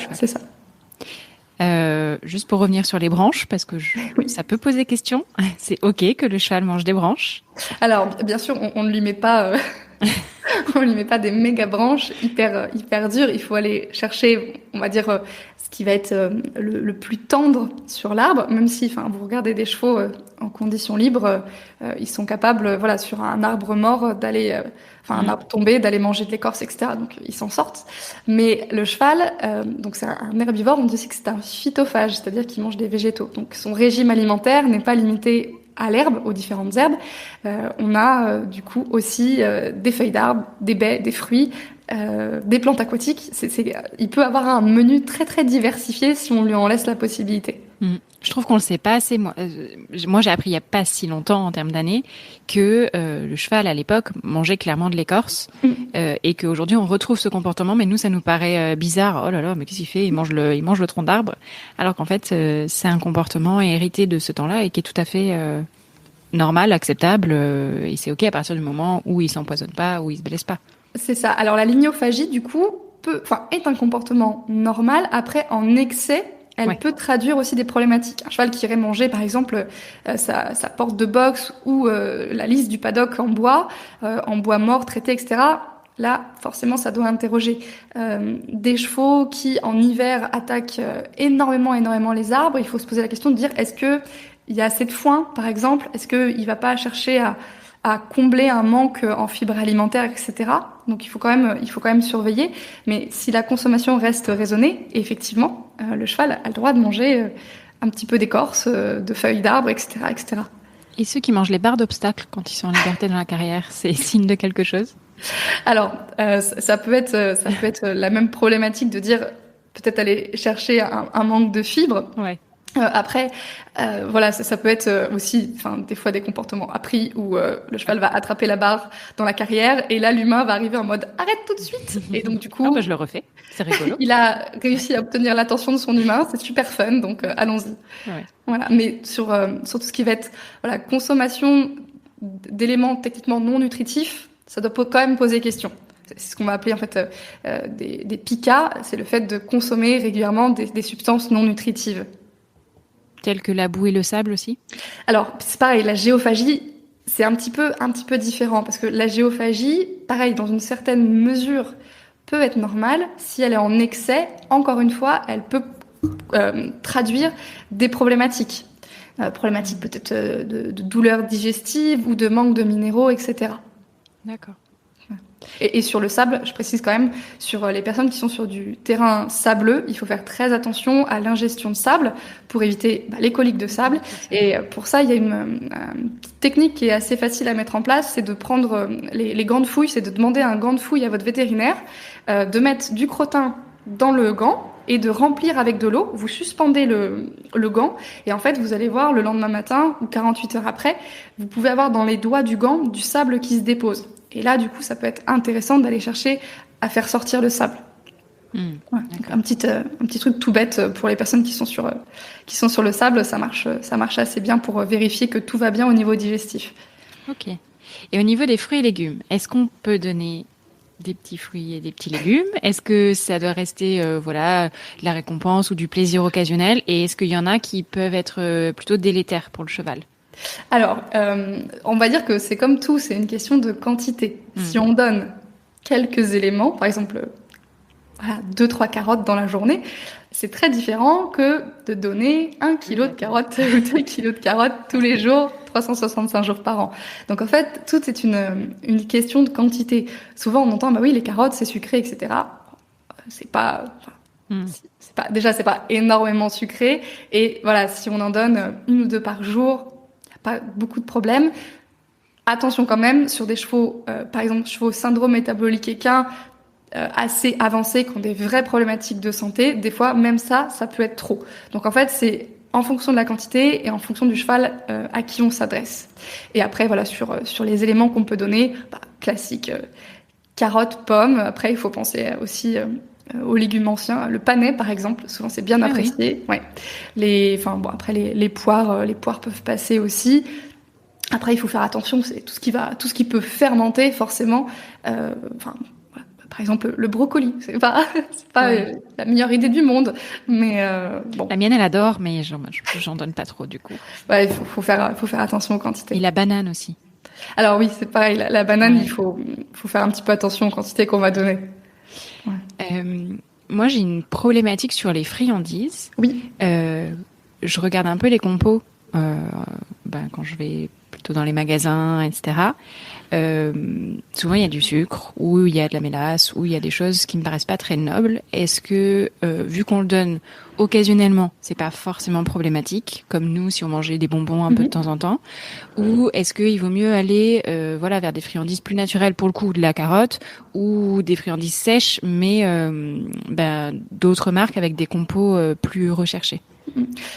Juste pour revenir sur les branches, parce que ça peut poser question. C'est OK que le cheval mange des branches? Alors, bien sûr, on ne lui met pas... on lui met pas des méga branches hyper dures. Il faut aller chercher, on va dire, ce qui va être le plus tendre sur l'arbre. Même si, vous regardez des chevaux en conditions libres, ils sont capables, sur un arbre mort, d'aller, un arbre tombé, d'aller manger de l'écorce, etc. Donc ils s'en sortent. Mais le cheval, donc c'est un herbivore. On dit aussi que c'est un phytophage, c'est-à-dire qu'il mange des végétaux. Donc son régime alimentaire n'est pas limité à l'herbe, aux différentes herbes. On a du coup aussi des feuilles d'arbres, des baies, des fruits, des plantes aquatiques. Il peut avoir un menu très très diversifié si on lui en laisse la possibilité. Je trouve qu'on le sait pas assez. Moi j'ai appris il y a pas si longtemps, en termes d'années, que le cheval à l'époque mangeait clairement de l'écorce, et qu'aujourd'hui on retrouve ce comportement, mais nous ça nous paraît bizarre. Oh là là, mais qu'est-ce qu'il fait? Il mange le tronc d'arbre, alors qu'en fait c'est un comportement hérité de ce temps-là, et qui est tout à fait normal, acceptable, et c'est OK à partir du moment où il s'empoisonne pas, où il se blesse pas. C'est ça. Alors la lignophagie du coup est un comportement normal. Après, en excès, elle peut traduire aussi des problématiques. Un cheval qui irait manger, par exemple, sa porte de boxe ou la lisse du paddock en bois mort, traité, etc. là, forcément, ça doit interroger. Des chevaux qui, en hiver, attaquent énormément les arbres, il faut se poser la question de dire, est-ce que il y a assez de foin, par exemple? Est-ce qu'il va pas chercher à combler un manque en fibres alimentaires, etc. Donc, il faut quand même surveiller. Mais si la consommation reste raisonnée, effectivement, le cheval a le droit de manger un petit peu d'écorce, de feuilles d'arbres, etc., etc. Et ceux qui mangent les barres d'obstacles quand ils sont en liberté dans la carrière, c'est signe de quelque chose? Alors, ça peut être la même problématique de dire peut-être aller chercher un manque de fibres. Ouais. Après, voilà, ça peut être aussi, enfin, des fois des comportements appris où le cheval va attraper la barre dans la carrière et là l'humain va arriver en mode arrête tout de suite. Et donc du coup, je le refais, c'est rigolo. Il a réussi à obtenir l'attention de son humain, c'est super fun, donc allons-y. Ouais. Voilà, mais sur tout ce qui va être consommation d'éléments techniquement non nutritifs, ça doit quand même poser question. C'est ce qu'on va appeler en fait des PICA, c'est le fait de consommer régulièrement des substances non nutritives. Telles que la boue et le sable aussi? Alors, c'est pareil, la géophagie, c'est un petit peu différent, parce que la géophagie, pareil, dans une certaine mesure, peut être normale. Si elle est en excès, encore une fois, elle peut traduire des problématiques. Problématiques peut-être de douleurs digestives ou de manque de minéraux, etc. D'accord. Et sur le sable, je précise quand même, sur les personnes qui sont sur du terrain sableux, il faut faire très attention à l'ingestion de sable pour éviter les coliques de sable. Et pour ça, il y a une petite technique qui est assez facile à mettre en place, c'est de prendre les gants de fouille, c'est de demander un gant de fouille à votre vétérinaire, de mettre du crottin dans le gant et de remplir avec de l'eau. Vous suspendez le gant et en fait, vous allez voir le lendemain matin ou 48 heures après, vous pouvez avoir dans les doigts du gant du sable qui se dépose. Et là, du coup, ça peut être intéressant d'aller chercher à faire sortir le sable. Ouais, donc un petit truc tout bête pour les personnes qui sont sur le sable, ça marche assez bien pour vérifier que tout va bien au niveau digestif. Ok. Et au niveau des fruits et légumes, est-ce qu'on peut donner des petits fruits et des petits légumes? Est-ce que ça doit rester de la récompense ou du plaisir occasionnel? Et est-ce qu'il y en a qui peuvent être plutôt délétères pour le cheval? Alors, on va dire que c'est comme tout, c'est une question de quantité. Si on donne quelques éléments, par exemple, 2-3 carottes dans la journée, c'est très différent que de donner 1 kilo de carottes ou 2 kilos de carottes tous les jours, 365 jours par an. Donc en fait, tout est une question de quantité. Souvent, on entend, les carottes, c'est sucré, etc. C'est pas énormément sucré. Et voilà, si on en donne 1 ou 2 par jour, pas beaucoup de problèmes. Attention quand même, sur des chevaux, par exemple, chevaux syndrome métabolique équin, assez avancés, qui ont des vraies problématiques de santé, des fois, même ça peut être trop. Donc en fait, c'est en fonction de la quantité et en fonction du cheval à qui on s'adresse. Et après, voilà, sur les éléments qu'on peut donner, classique, carottes, pommes. Après, il faut penser aussi aux légumes anciens, le panais par exemple, souvent c'est bien apprécié. Oui. Ouais. Après les poires peuvent passer aussi. Après il faut faire attention, c'est tout ce qui peut fermenter forcément. Par exemple le brocoli, c'est pas la meilleure idée du monde, mais bon. La mienne elle adore, mais j'en donne pas trop du coup. Ouais, il faut faire attention aux quantités. Et la banane aussi. Alors oui, c'est pareil, la banane, il faut faire un petit peu attention aux quantités qu'on va donner. Ouais. Moi, j'ai une problématique sur les friandises. Oui. Je regarde un peu les compos quand je vais plutôt dans les magasins, etc. Souvent, il y a du sucre, ou il y a de la mélasse, ou il y a des choses qui me paraissent pas très nobles. Est-ce que, vu qu'on le donne occasionnellement, c'est pas forcément problématique, comme nous, si on mangeait des bonbons un peu de temps en temps, ou est-ce qu'il vaut mieux aller, vers des friandises plus naturelles pour le coup, de la carotte, ou des friandises sèches, mais d'autres marques avec des compos plus recherchés?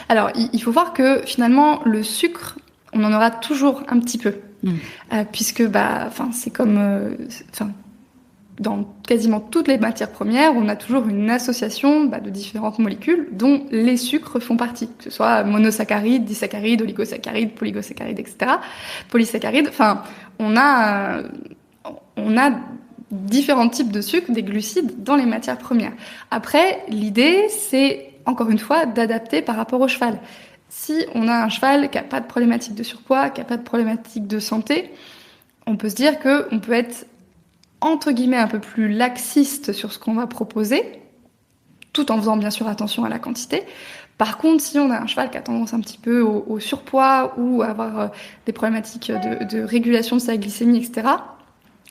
Alors, il faut voir que finalement, le sucre, on en aura toujours un petit peu. Puisque c'est comme dans quasiment toutes les matières premières, on a toujours une association de différentes molécules dont les sucres font partie, que ce soit monosaccharides, disaccharides, oligosaccharides, polygosaccharides, etc. Polysaccharides, on a différents types de sucres, des glucides dans les matières premières. Après, l'idée, c'est encore une fois d'adapter par rapport au cheval. Si on a un cheval qui n'a pas de problématique de surpoids, qui n'a pas de problématique de santé, on peut se dire qu'on peut être entre guillemets un peu plus laxiste sur ce qu'on va proposer, tout en faisant bien sûr attention à la quantité. Par contre, si on a un cheval qui a tendance un petit peu au surpoids ou à avoir des problématiques de régulation de sa glycémie, etc.,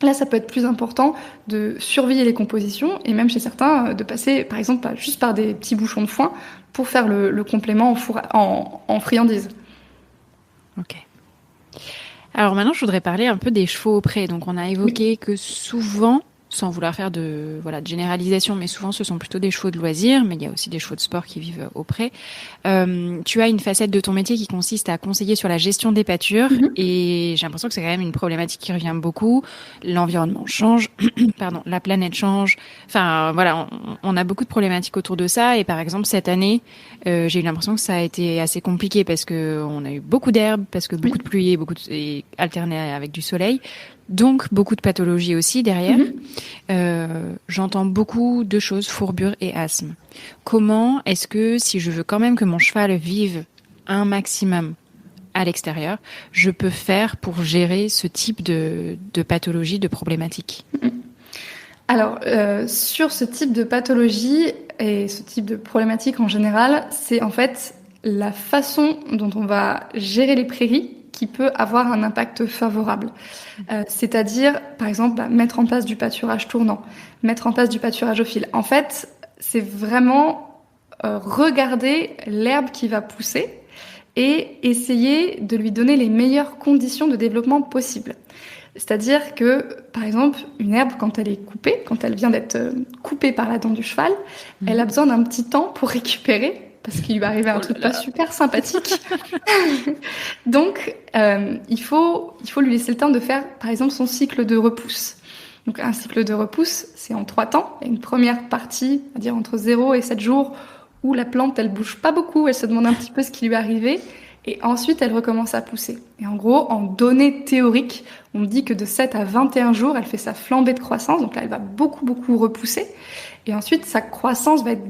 là, ça peut être plus important de surveiller les compositions et même chez certains, de passer, par exemple, juste par des petits bouchons de foin pour faire le complément en friandise. Ok. Alors maintenant, je voudrais parler un peu des chevaux au pré. Donc, on a évoqué que souvent, sans vouloir faire de généralisation, mais souvent ce sont plutôt des chevaux de loisirs, mais il y a aussi des chevaux de sport qui vivent au pré. Tu as une facette de ton métier qui consiste à conseiller sur la gestion des pâtures, et j'ai l'impression que c'est quand même une problématique qui revient beaucoup. L'environnement change, pardon, la planète change. Enfin voilà, on a beaucoup de problématiques autour de ça. Et par exemple cette année, j'ai eu l'impression que ça a été assez compliqué parce que on a eu beaucoup d'herbes, parce que beaucoup de pluie et alterné avec du soleil. Donc, beaucoup de pathologies aussi derrière. J'entends beaucoup de choses, fourbure et asthme. Comment est-ce que, si je veux quand même que mon cheval vive un maximum à l'extérieur, je peux faire pour gérer ce type de pathologie, de problématique ? Alors, sur ce type de pathologie et ce type de problématique en général, c'est en fait la façon dont on va gérer les prairies qui peut avoir un impact favorable. C'est-à-dire, par exemple, mettre en place du pâturage tournant, mettre en place du pâturage au fil. En fait, c'est vraiment regarder l'herbe qui va pousser et essayer de lui donner les meilleures conditions de développement possibles. C'est-à-dire que, par exemple, une herbe, quand elle est coupée, quand elle vient d'être coupée par la dent du cheval, elle a besoin d'un petit temps pour récupérer, parce qu'il lui va arriver un truc pas super sympathique. Donc, il faut lui laisser le temps de faire, par exemple, son cycle de repousse. Donc, un cycle de repousse, c'est en 3 temps. Il y a une première partie, on va dire entre 0 et 7 jours, où la plante, elle bouge pas beaucoup, elle se demande un petit peu ce qui lui est arrivé, et ensuite, elle recommence à pousser. Et en gros, en données théoriques, on dit que de 7 à 21 jours, elle fait sa flambée de croissance, donc là, elle va beaucoup, beaucoup repousser, et ensuite, sa croissance va être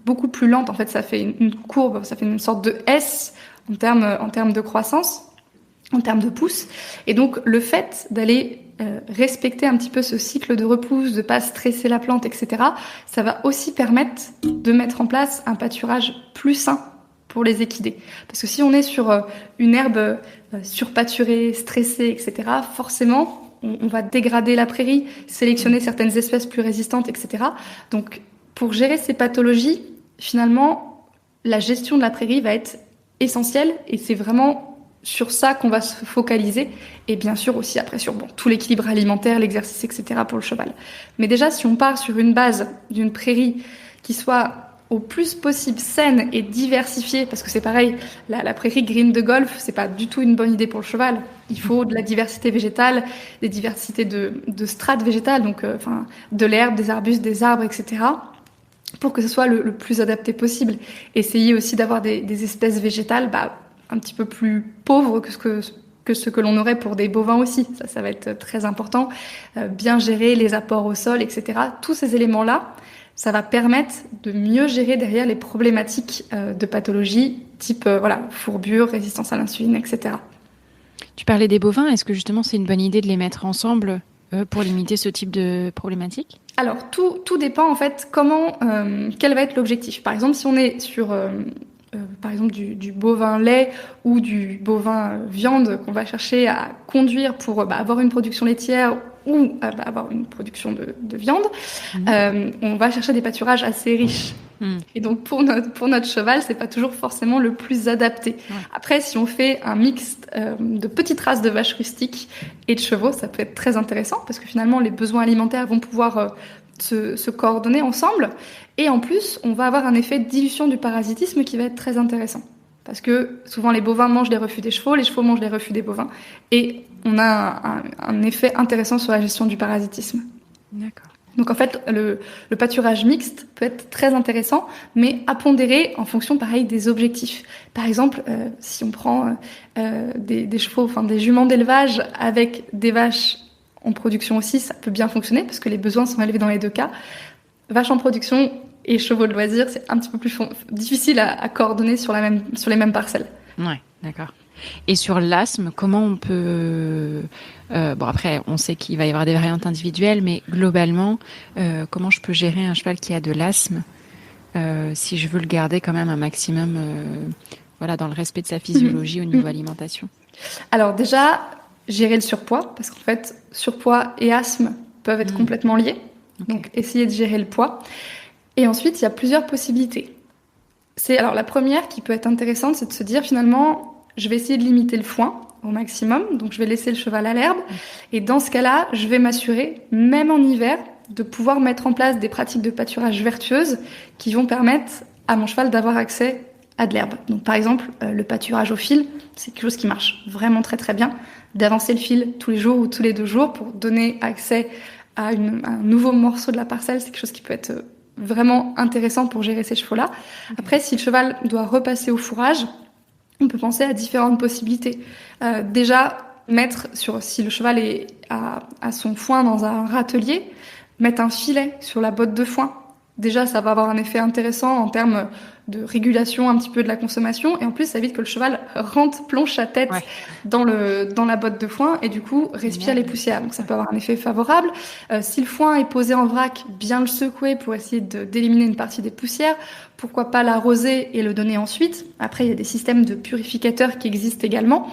beaucoup plus lente. En fait, ça fait une courbe, ça fait une sorte de S en termes de croissance, en termes de pousse. Et donc, le fait d'aller respecter un petit peu ce cycle de repousse, de pas stresser la plante, etc., ça va aussi permettre de mettre en place un pâturage plus sain pour les équidés. Parce que si on est sur une herbe surpâturée, stressée, etc., forcément, on va dégrader la prairie, sélectionner certaines espèces plus résistantes, etc. Donc, pour gérer ces pathologies, finalement, la gestion de la prairie va être essentielle et c'est vraiment sur ça qu'on va se focaliser. Et bien sûr aussi après sur tout l'équilibre alimentaire, l'exercice, etc. pour le cheval. Mais déjà, si on part sur une base d'une prairie qui soit au plus possible saine et diversifiée, parce que c'est pareil, la prairie green de golf, c'est pas du tout une bonne idée pour le cheval. Il faut de la diversité végétale, des diversités de strates végétales, donc de l'herbe, des arbustes, des arbres, etc., pour que ce soit le plus adapté possible. Essayer aussi d'avoir des espèces végétales un petit peu plus pauvres que ce que l'on aurait pour des bovins aussi. Ça va être très important. Bien gérer les apports au sol, etc. Tous ces éléments-là, ça va permettre de mieux gérer derrière les problématiques de pathologie type fourbure, résistance à l'insuline, etc. Tu parlais des bovins. Est-ce que justement c'est une bonne idée de les mettre ensemble pour limiter ce type de problématique ? Alors, tout dépend en fait quel va être l'objectif. Par exemple, si on est sur par exemple du bovin lait ou du bovin viande qu'on va chercher à conduire pour avoir une production laitière ou avoir une production de viande, on va chercher des pâturages assez riches. Et donc pour notre cheval, c'est pas toujours forcément le plus adapté. Ouais. Après, si on fait un mix de petites races de vaches rustiques et de chevaux, ça peut être très intéressant parce que finalement les besoins alimentaires vont pouvoir se coordonner ensemble. Et en plus, on va avoir un effet de dilution du parasitisme qui va être très intéressant. Parce que souvent les bovins mangent les refus des chevaux mangent les refus des bovins. Et on a un effet intéressant sur la gestion du parasitisme. D'accord. Donc en fait, le pâturage mixte peut être très intéressant, mais à pondérer en fonction, pareil, des objectifs. Par exemple, si on prend des chevaux, des juments d'élevage avec des vaches en production aussi, ça peut bien fonctionner parce que les besoins sont élevés dans les deux cas. Vaches en production et chevaux de loisirs, c'est un petit peu plus difficile à coordonner sur les mêmes parcelles. Ouais, d'accord. Et sur l'asthme, comment on peut... bon, après, on sait qu'il va y avoir des variantes individuelles, mais globalement, comment je peux gérer un cheval qui a de l'asthme si je veux le garder quand même un maximum voilà, dans le respect de sa physiologie au niveau alimentation? Alors déjà, gérer le surpoids, parce qu'en fait, surpoids et asthme peuvent être complètement liés. Okay. Donc, essayer de gérer le poids. Et ensuite, il y a plusieurs possibilités. Alors, la première qui peut être intéressante, c'est de se dire finalement, je vais essayer de limiter le foin au maximum. Donc, je vais laisser le cheval à l'herbe. Et dans ce cas-là, je vais m'assurer, même en hiver, de pouvoir mettre en place des pratiques de pâturage vertueuses qui vont permettre à mon cheval d'avoir accès à de l'herbe. Donc, par exemple, le pâturage au fil, c'est quelque chose qui marche vraiment très très bien. D'avancer le fil tous les jours ou tous les 2 jours pour donner accès à un nouveau morceau de la parcelle, c'est quelque chose qui peut être vraiment intéressant pour gérer ces chevaux-là. Après, si le cheval doit repasser au fourrage, on peut penser à différentes possibilités. Déjà, si le cheval a son foin dans un râtelier, mettre un filet sur la botte de foin. Déjà, ça va avoir un effet intéressant en termes de régulation un petit peu de la consommation. Et en plus, ça évite que le cheval plonge sa tête dans la botte de foin et du coup, respire les poussières. Donc, ça peut avoir un effet favorable. Si le foin est posé en vrac, bien le secouer pour essayer d'éliminer une partie des poussières. Pourquoi pas l'arroser et le donner ensuite. Après, il y a des systèmes de purificateurs qui existent également.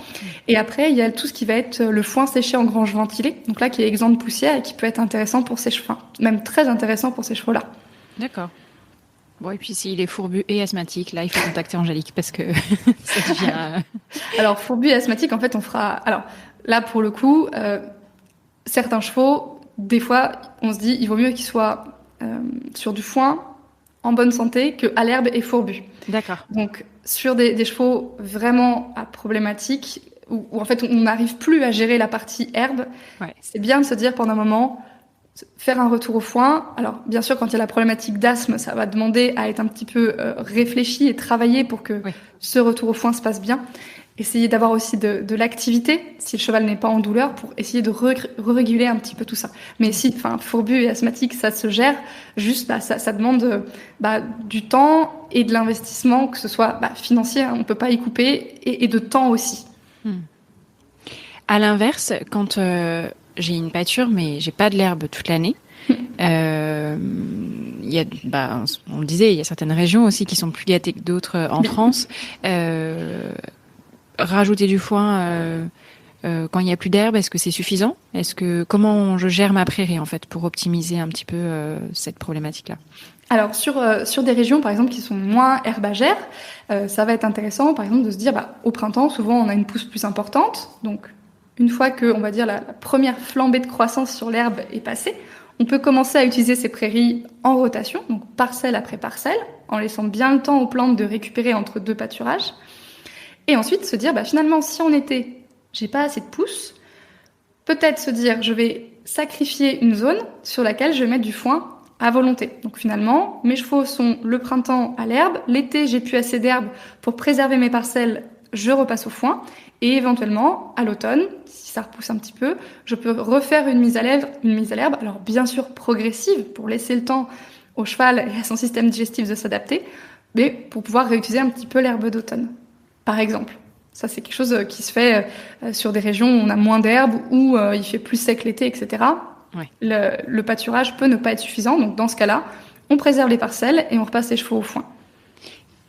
Et après, il y a tout ce qui va être le foin séché en grange ventilée. Donc là, qui est exempt de poussière et qui peut être intéressant pour ces chevaux. Même très intéressant pour ces chevaux-là. D'accord. Bon, et puis s'il est fourbu et asthmatique, là, il faut contacter Angélique parce que ça devient... Alors, fourbu et asthmatique, en fait, on fera... Alors, là, pour le coup, certains chevaux, des fois, on se dit, il vaut mieux qu'ils soient sur du foin, en bonne santé, qu'à l'herbe et fourbu. D'accord. Donc, sur des chevaux vraiment à problématique, où en fait, on n'arrive plus à gérer la partie herbe, c'est bien de se dire pendant un moment... faire un retour au foin. Alors, bien sûr, quand il y a la problématique d'asthme, ça va demander à être un petit peu réfléchi et travaillé pour que ce retour au foin se passe bien. Essayer d'avoir aussi de l'activité, si le cheval n'est pas en douleur, pour essayer de réguler un petit peu tout ça. Mais si, fourbu et asthmatique, ça se gère. Juste, ça demande du temps et de l'investissement, que ce soit financier, on peut pas y couper, et de temps aussi. À l'inverse, quand j'ai une pâture, mais j'ai pas de l'herbe toute l'année. Il y a, on le disait, il y a certaines régions aussi qui sont plus gâtées que d'autres en France. Rajouter du foin quand il y a plus d'herbe, est-ce que c'est suffisant? Comment je gère ma prairie en fait pour optimiser un petit peu cette problématique-là? Alors sur des régions par exemple qui sont moins herbagères, ça va être intéressant par exemple de se dire au printemps souvent on a une pousse plus importante, donc une fois que, on va dire, la première flambée de croissance sur l'herbe est passée, on peut commencer à utiliser ces prairies en rotation, donc parcelle après parcelle, en laissant bien le temps aux plantes de récupérer entre 2 pâturages. Et ensuite se dire, finalement, si en été, j'ai pas assez de pousses, peut-être se dire, je vais sacrifier une zone sur laquelle je vais mettre du foin à volonté. Donc finalement, mes chevaux sont le printemps à l'herbe, l'été, j'ai plus assez d'herbe pour préserver mes parcelles, je repasse au foin. Et éventuellement, à l'automne, si ça repousse un petit peu, je peux refaire une mise à l'herbe, alors bien sûr progressive, pour laisser le temps au cheval et à son système digestif de s'adapter, mais pour pouvoir réutiliser un petit peu l'herbe d'automne, par exemple. Ça, c'est quelque chose qui se fait sur des régions où on a moins d'herbe, où il fait plus sec l'été, etc. Ouais. Le pâturage peut ne pas être suffisant, donc dans ce cas-là, on préserve les parcelles et on repasse les chevaux au foin.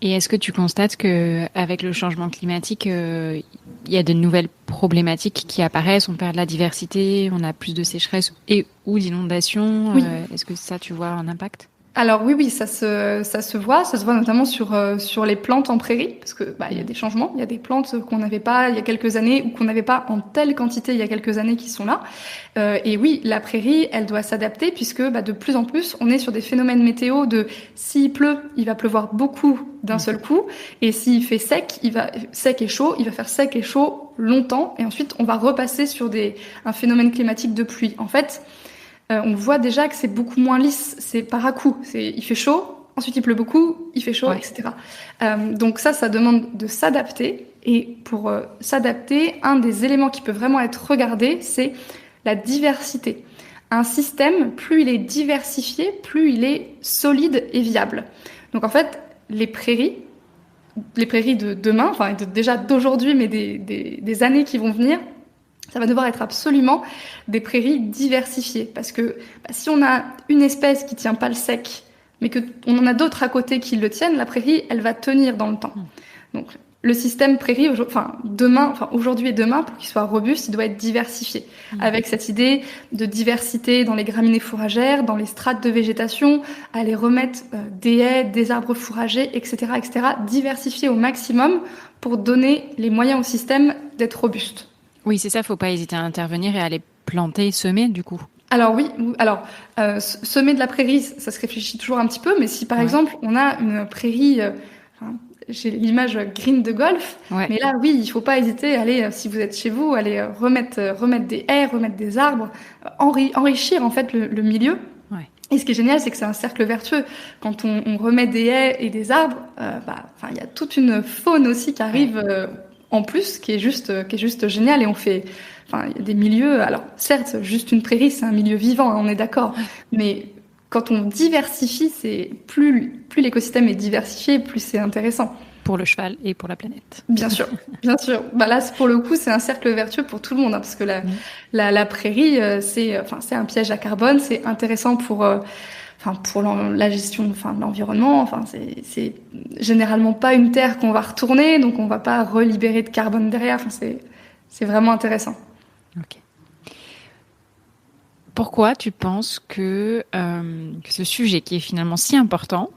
Et est-ce que tu constates qu'avec le changement climatique, il y a de nouvelles problématiques qui apparaissent? On perd de la diversité, on a plus de sécheresse ou d'inondations. Oui. Est-ce que ça, tu vois un impact? Alors oui, ça se voit notamment sur les plantes en prairie, parce que il y a des changements, il y a des plantes qu'on n'avait pas il y a quelques années ou qu'on n'avait pas en telle quantité il y a quelques années qui sont là. Et oui, la prairie, elle doit s'adapter puisque de plus en plus, on est sur des phénomènes météo de s'il pleut, il va pleuvoir beaucoup d'un seul coup, et s'il fait sec et chaud, il va faire sec et chaud longtemps, et ensuite on va repasser sur un phénomène climatique de pluie. En fait, on voit déjà que c'est beaucoup moins lisse, c'est par à-coup. Il fait chaud, ensuite il pleut beaucoup, il fait chaud, etc. Donc ça demande de s'adapter. Et pour s'adapter, un des éléments qui peut vraiment être regardé, c'est la diversité. Un système, plus il est diversifié, plus il est solide et viable. Donc en fait, les prairies, les prairies de demain, enfin déjà d'aujourd'hui, mais des années qui vont venir, ça va devoir être absolument des prairies diversifiées. Parce que si on a une espèce qui tient pas le sec, mais qu'on en a d'autres à côté qui le tiennent, la prairie, elle va tenir dans le temps. Donc, le système prairie, aujourd'hui et demain, pour qu'il soit robuste, il doit être diversifié. Avec cette idée de diversité dans les graminées fourragères, dans les strates de végétation, aller remettre des haies, des arbres fourragers, etc., etc., diversifier au maximum pour donner les moyens au système d'être robuste. Oui, c'est ça, faut pas hésiter à intervenir et à les planter, semer, du coup. Alors oui, semer de la prairie, ça se réfléchit toujours un petit peu, mais si par exemple on a une prairie, j'ai l'image green de golf, mais là oui, il faut pas hésiter à aller, si vous êtes chez vous, aller remettre des haies, remettre des arbres, enrichir en fait le milieu. Ouais. Et ce qui est génial, c'est que c'est un cercle vertueux. Quand on remet des haies et des arbres, il y a toute une faune aussi qui arrive en plus, qui est juste génial, et on fait. Enfin, il y a des milieux. Alors, certes, juste une prairie, c'est un milieu vivant, on est d'accord. Mais quand on diversifie, c'est plus l'écosystème est diversifié, plus c'est intéressant. Pour le cheval et pour la planète. Bien sûr, bien sûr. Là, pour le coup, c'est un cercle vertueux pour tout le monde, parce que la prairie, c'est un piège à carbone. C'est intéressant pour la gestion, de l'environnement. C'est généralement pas une terre qu'on va retourner, donc on va pas relibérer de carbone derrière. C'est vraiment intéressant. Ok. Pourquoi tu penses que ce sujet qui est finalement si important,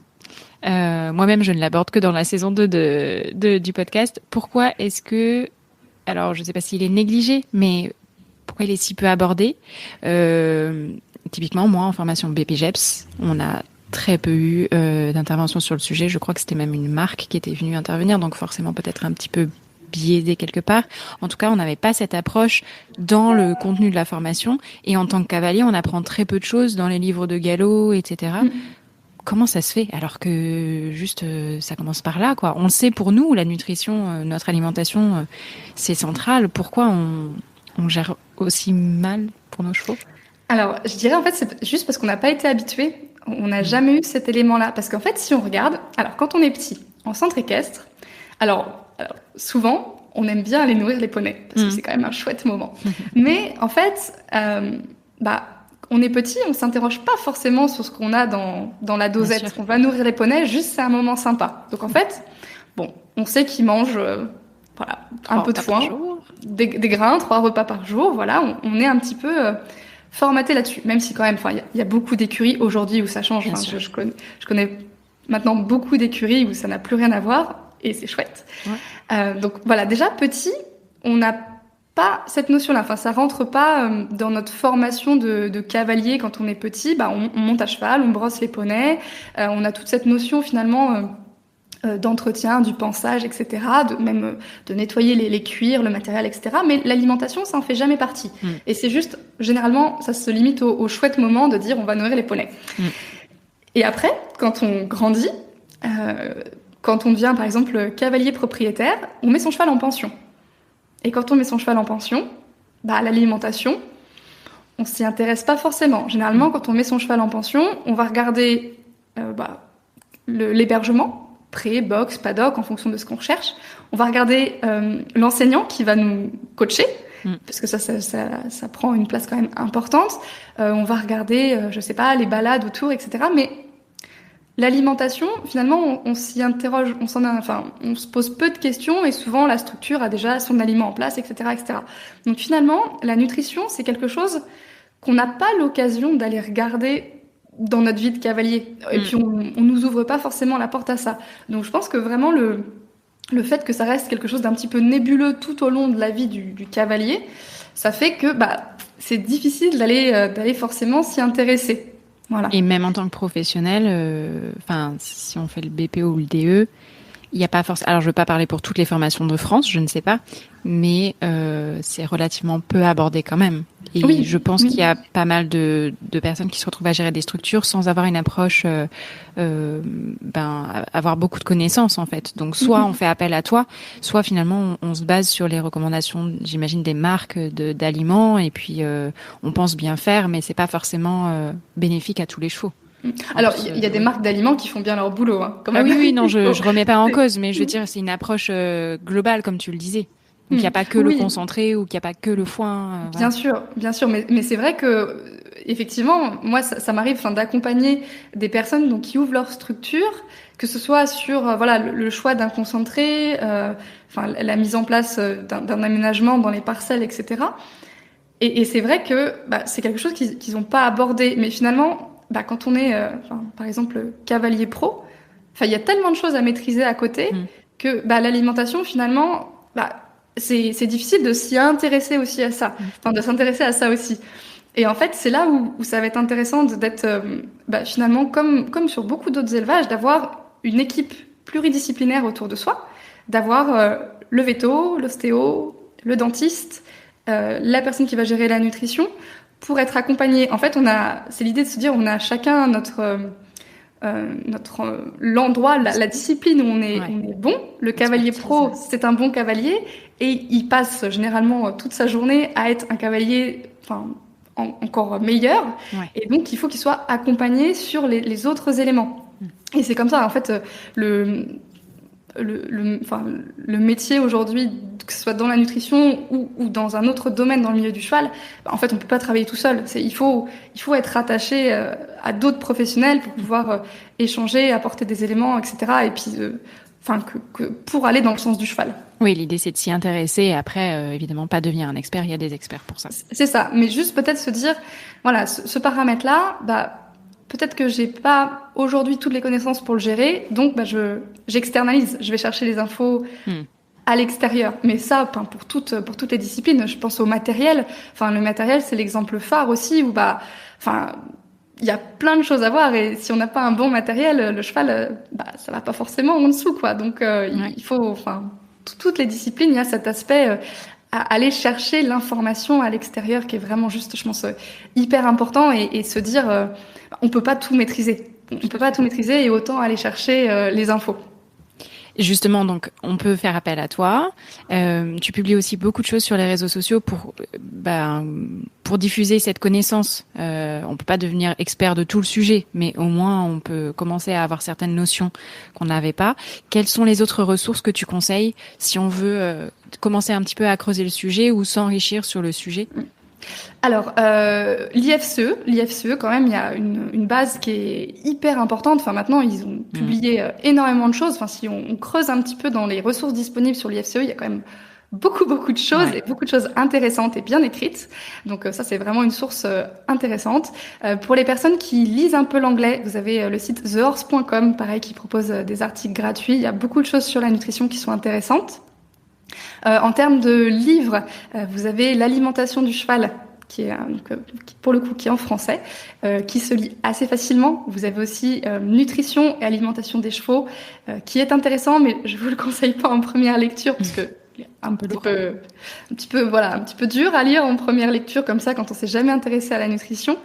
moi-même je ne l'aborde que dans la saison 2 du podcast, pourquoi est-ce que, alors je ne sais pas s'il est négligé, mais pourquoi il est si peu abordé? Typiquement, moi en formation BPGEPS, on a très peu eu d'intervention sur le sujet. Je crois que c'était même une marque qui était venue intervenir, donc forcément peut-être un petit peu biaisé quelque part. En tout cas, on n'avait pas cette approche dans le contenu de la formation. Et en tant que cavalier, on apprend très peu de choses dans les livres de galop, etc. Comment ça se fait? Alors que juste, ça commence par là, quoi. On le sait pour nous, la nutrition, notre alimentation, c'est central. Pourquoi on gère aussi mal pour nos chevaux? Alors, je dirais en fait, c'est juste parce qu'on n'a pas été habitué. On n'a jamais eu cet élément-là. Parce qu'en fait, si on regarde, alors quand on est petit, en centre équestre, alors souvent, on aime bien aller nourrir les poneys, parce que c'est quand même un chouette moment. Mais en fait, on est petit, on s'interroge pas forcément sur ce qu'on a dans la dosette. On va nourrir les poneys, juste c'est un moment sympa. Donc en fait, on sait qu'ils mangent un peu de foin, des grains, 3 repas par jour. Voilà, on est un petit peu formaté là-dessus. Même si quand même, il y a beaucoup d'écuries aujourd'hui où ça change. Je connais maintenant beaucoup d'écuries où ça n'a plus rien à voir. Et c'est chouette. Ouais. Donc voilà, déjà petit, on n'a pas cette notion-là. Enfin, ça rentre pas dans notre formation de cavalier quand on est petit. On monte à cheval, on brosse les poneys. On a toute cette notion finalement d'entretien, du pansage, etc. De nettoyer les cuirs, le matériel, etc. Mais l'alimentation, ça en fait jamais partie. Et c'est juste, généralement, ça se limite au chouette moment de dire on va nourrir les poneys. Et après, quand on grandit. Quand on devient, par exemple, cavalier propriétaire, on met son cheval en pension. Et quand on met son cheval en pension, l'alimentation, on s'y intéresse pas forcément. Généralement, quand on met son cheval en pension, on va regarder l'hébergement, pré, box, paddock, en fonction de ce qu'on recherche. On va regarder l'enseignant qui va nous coacher, parce que ça prend une place quand même importante. On va regarder, les balades autour, etc. Mais l'alimentation, finalement, on s'y interroge, on se pose peu de questions et souvent la structure a déjà son aliment en place, etc., etc. Donc finalement, la nutrition, c'est quelque chose qu'on n'a pas l'occasion d'aller regarder dans notre vie de cavalier. Et puis on nous ouvre pas forcément la porte à ça. Donc je pense que vraiment le fait que ça reste quelque chose d'un petit peu nébuleux tout au long de la vie du cavalier, ça fait que c'est difficile d'aller forcément s'y intéresser. Voilà. Et même en tant que professionnel, si on fait le BPO ou le DE, il n'y a pas forcément. Alors, je ne veux pas parler pour toutes les formations de France, je ne sais pas, mais c'est relativement peu abordé quand même. Et oui, je pense qu'il y a pas mal de personnes qui se retrouvent à gérer des structures sans avoir une approche, avoir beaucoup de connaissances en fait. Donc, soit on fait appel à toi, soit finalement on se base sur les recommandations, j'imagine, des marques d'aliments, et puis on pense bien faire, mais c'est pas forcément bénéfique à tous les chevaux. Alors, il y a des marques d'aliments qui font bien leur boulot, hein, quand même. Oui, non, je remets pas en cause, mais je veux dire, c'est une approche globale, comme tu le disais. Donc, il n'y a pas que le concentré ou qu'il n'y a pas que le foin. Bien sûr, mais c'est vrai que, effectivement, moi, ça m'arrive, d'accompagner des personnes donc qui ouvrent leur structure, que ce soit sur le choix d'un concentré, la mise en place d'un aménagement dans les parcelles, etc. Et c'est vrai que c'est quelque chose qu'ils n'ont pas abordé, mais finalement, quand on est, par exemple, cavalier pro, il y a tellement de choses à maîtriser à côté que l'alimentation, finalement, c'est difficile de s'y intéresser aussi à ça, de s'intéresser à ça aussi. Et en fait, c'est là où ça va être intéressant d'être finalement, comme sur beaucoup d'autres élevages, d'avoir une équipe pluridisciplinaire autour de soi, d'avoir le véto, l'ostéo, le dentiste, la personne qui va gérer la nutrition, pour être accompagné. En fait, c'est l'idée de se dire, on a chacun l'endroit, la discipline où on est bon. Le cavalier pro, c'est un bon cavalier, et il passe généralement toute sa journée à être un cavalier, encore meilleur. Ouais. Et donc, il faut qu'il soit accompagné sur les autres éléments. Et c'est comme ça, en fait, le métier aujourd'hui, que ce soit dans la nutrition ou dans un autre domaine dans le milieu du cheval, en fait, on peut pas travailler tout seul. Il faut être rattaché à d'autres professionnels pour pouvoir échanger, apporter des éléments, etc. Et puis, pour aller dans le sens du cheval. Oui, l'idée, c'est de s'y intéresser et après, évidemment, pas devenir un expert. Il y a des experts pour ça. C'est ça. Mais juste peut-être se dire, voilà, ce paramètre-là, peut-être que j'ai pas aujourd'hui toutes les connaissances pour le gérer, donc j'externalise. Je vais chercher les infos à l'extérieur. Mais ça, pour toutes les disciplines, je pense au matériel. Le matériel, c'est l'exemple phare aussi où il y a plein de choses à voir, et si on n'a pas un bon matériel, le cheval, ça va pas forcément en dessous, quoi. Donc il faut, toutes les disciplines, il y a cet aspect à aller chercher l'information à l'extérieur qui est vraiment juste, je pense, hyper important, et se dire on peut pas tout maîtriser. On peut pas tout maîtriser, et autant aller chercher les infos. Justement, donc, on peut faire appel à toi. Tu publies aussi beaucoup de choses sur les réseaux sociaux pour diffuser cette connaissance. On peut pas devenir expert de tout le sujet, mais au moins on peut commencer à avoir certaines notions qu'on n'avait pas. Quelles sont les autres ressources que tu conseilles si on veut commencer un petit peu à creuser le sujet ou s'enrichir sur le sujet? Alors, l'IFCE, quand même, il y a une base qui est hyper importante. Maintenant, ils ont publié énormément de choses. Si on creuse un petit peu dans les ressources disponibles sur l'IFCE, il y a quand même beaucoup de choses, et beaucoup de choses intéressantes et bien écrites. Donc ça, c'est vraiment une source intéressante. Pour les personnes qui lisent un peu l'anglais, vous avez le site thehorse.com, pareil, qui propose des articles gratuits. Il y a beaucoup de choses sur la nutrition qui sont intéressantes. En termes de livres, vous avez l'alimentation du cheval, qui est pour le coup qui est en français, qui se lit assez facilement. Vous avez aussi nutrition et alimentation des chevaux, qui est intéressant, mais je vous le conseille pas en première lecture parce que un petit peu dur à lire en première lecture comme ça quand on s'est jamais intéressé à la nutrition.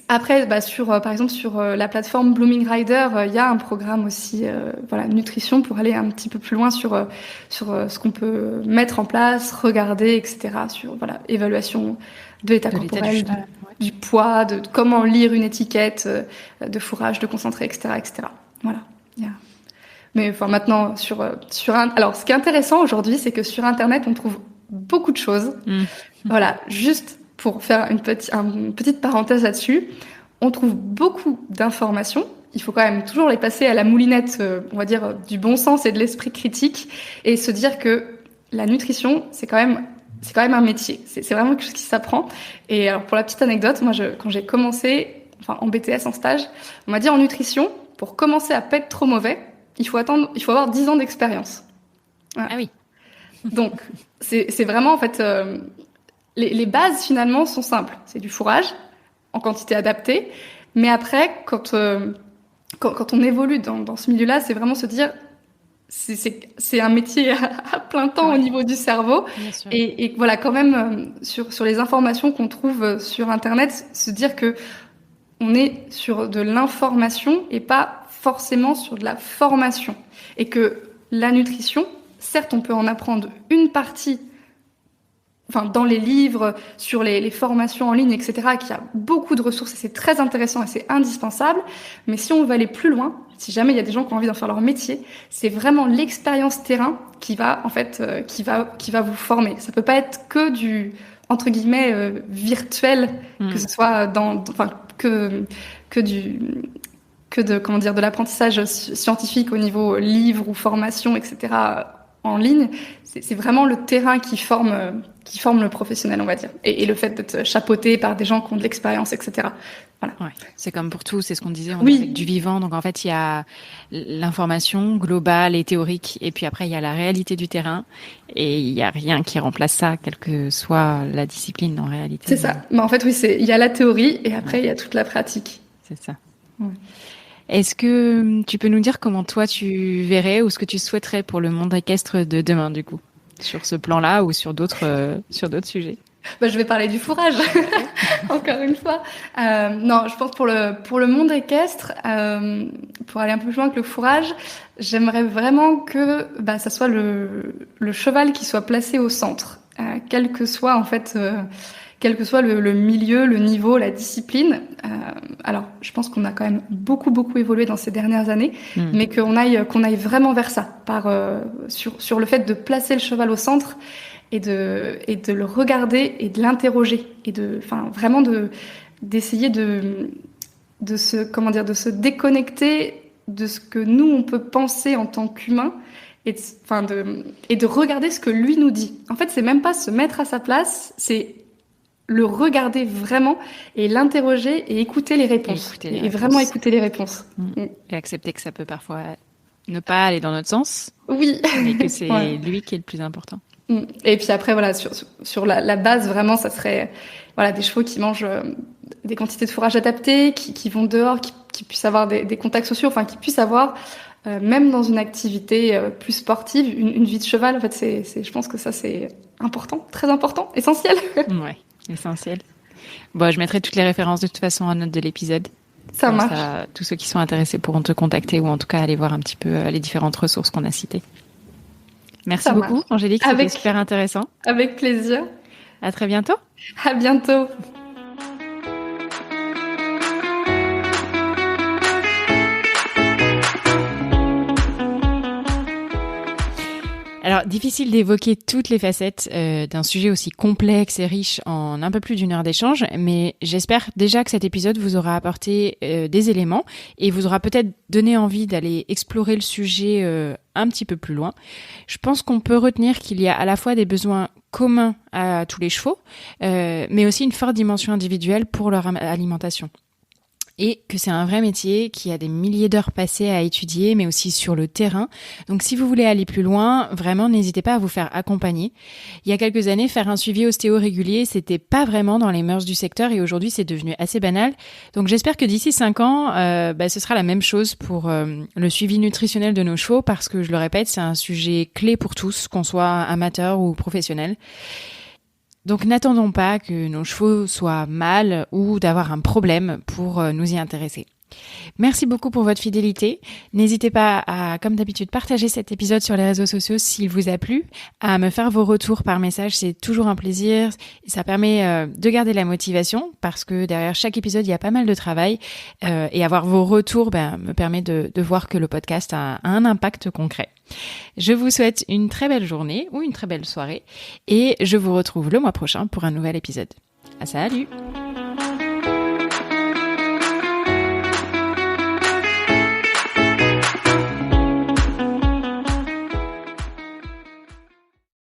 Après, par exemple sur la plateforme Blooming Rider, il y a un programme aussi, nutrition, pour aller un petit peu plus loin sur ce qu'on peut mettre en place, regarder, etc. Sur évaluation de l'état corporel, du poids, de comment lire une étiquette, de fourrage, de concentré, etc., etc. Voilà. Yeah. Mais maintenant alors ce qui est intéressant aujourd'hui, c'est que sur Internet, on trouve beaucoup de choses. Voilà, juste pour faire une petite parenthèse là-dessus, on trouve beaucoup d'informations. Il faut quand même toujours les passer à la moulinette, on va dire, du bon sens et de l'esprit critique, et se dire que la nutrition, c'est quand même un métier. C'est vraiment quelque chose qui s'apprend. Et alors, pour la petite anecdote, moi, quand j'ai commencé, en BTS, en stage, on m'a dit en nutrition, pour commencer à pas être trop mauvais, il faut avoir 10 ans d'expérience. Voilà. Ah oui. Donc, c'est vraiment, en fait, les bases, finalement, sont simples. C'est du fourrage, en quantité adaptée. Mais après, quand on évolue dans ce milieu-là, c'est vraiment se dire, c'est un métier à plein temps au niveau du cerveau. Et voilà, quand même, sur les informations qu'on trouve sur Internet, se dire que on est sur de l'information et pas forcément sur de la formation. Et que la nutrition, certes, on peut en apprendre une partie dans les livres, sur les formations en ligne, etc., qu'il y a beaucoup de ressources et c'est très intéressant et c'est indispensable. Mais si on veut aller plus loin, si jamais il y a des gens qui ont envie d'en faire leur métier, c'est vraiment l'expérience terrain qui va, en fait, qui va vous former. Ça peut pas être que du, entre guillemets, virtuel, que ce soit de l'apprentissage scientifique au niveau livre ou formation, etc., en ligne. C'est vraiment le terrain qui forme le professionnel, on va dire. Et le fait d'être chapeauté par des gens qui ont de l'expérience, etc. Voilà. Ouais, c'est comme pour tout, c'est ce qu'on disait, on est avec du vivant. Donc en fait, il y a l'information globale et théorique, et puis après, il y a la réalité du terrain, et il n'y a rien qui remplace ça, quelle que soit la discipline en réalité. C'est ça. Mais en fait, oui, il y a la théorie, et après, il y a toute la pratique. C'est ça. Ouais. Est-ce que tu peux nous dire comment toi tu verrais ou ce que tu souhaiterais pour le monde équestre de demain, du coup, sur ce plan-là ou sur d'autres sujets? Je vais parler du fourrage, encore une fois. Non, je pense pour le monde équestre, pour aller un peu plus loin que le fourrage, j'aimerais vraiment que ça soit le cheval qui soit placé au centre, quel que soit en fait, quel que soit le milieu, le niveau, la discipline. Alors, je pense qu'on a quand même beaucoup évolué dans ces dernières années, mais qu'on aille vraiment vers ça, sur le fait de placer le cheval au centre. Et de le regarder et de l'interroger et vraiment d'essayer de se déconnecter de ce que nous on peut penser en tant qu'humain et de regarder ce que lui nous dit. En fait, c'est même pas se mettre à sa place, c'est le regarder vraiment et l'interroger et écouter les réponses. Vraiment écouter les réponses. Et accepter que ça peut parfois ne pas aller dans notre sens. Oui. Mais que c'est lui qui est le plus important. Et puis après, voilà, sur la base, vraiment, ça serait des chevaux qui mangent des quantités de fourrage adaptées, qui vont dehors, qui puissent avoir des contacts sociaux, qui puissent avoir, même dans une activité plus sportive, une vie de cheval. En fait, je pense que ça, c'est important, très important, essentiel. Ouais, essentiel. Bon, je mettrai toutes les références de toute façon en note de l'épisode. Ça marche. Tous ceux qui sont intéressés pourront te contacter ou en tout cas aller voir un petit peu les différentes ressources qu'on a citées. Merci beaucoup, Angélique, c'était super intéressant. Avec plaisir. À très bientôt. À bientôt. Alors, difficile d'évoquer toutes les facettes d'un sujet aussi complexe et riche en un peu plus d'1 heure d'échange, mais j'espère déjà que cet épisode vous aura apporté des éléments et vous aura peut-être donné envie d'aller explorer le sujet un petit peu plus loin. Je pense qu'on peut retenir qu'il y a à la fois des besoins communs à tous les chevaux, mais aussi une forte dimension individuelle pour leur alimentation. Et que c'est un vrai métier qui a des milliers d'heures passées à étudier, mais aussi sur le terrain. Donc si vous voulez aller plus loin, vraiment n'hésitez pas à vous faire accompagner. Il y a quelques années, faire un suivi ostéo régulier, c'était pas vraiment dans les mœurs du secteur et aujourd'hui c'est devenu assez banal. Donc j'espère que d'ici 5 ans, ce sera la même chose pour le suivi nutritionnel de nos chevaux parce que je le répète, c'est un sujet clé pour tous, qu'on soit amateur ou professionnel. Donc n'attendons pas que nos chevaux soient mal ou d'avoir un problème pour nous y intéresser. Merci beaucoup pour votre fidélité. N'hésitez pas à, comme d'habitude, partager cet épisode sur les réseaux sociaux s'il vous a plu, à me faire vos retours par message, c'est toujours un plaisir. Ça permet de garder la motivation parce que derrière chaque épisode, il y a pas mal de travail et avoir vos retours me permet de voir que le podcast a un impact concret. Je vous souhaite une très belle journée ou une très belle soirée et je vous retrouve le mois prochain pour un nouvel épisode. Salut!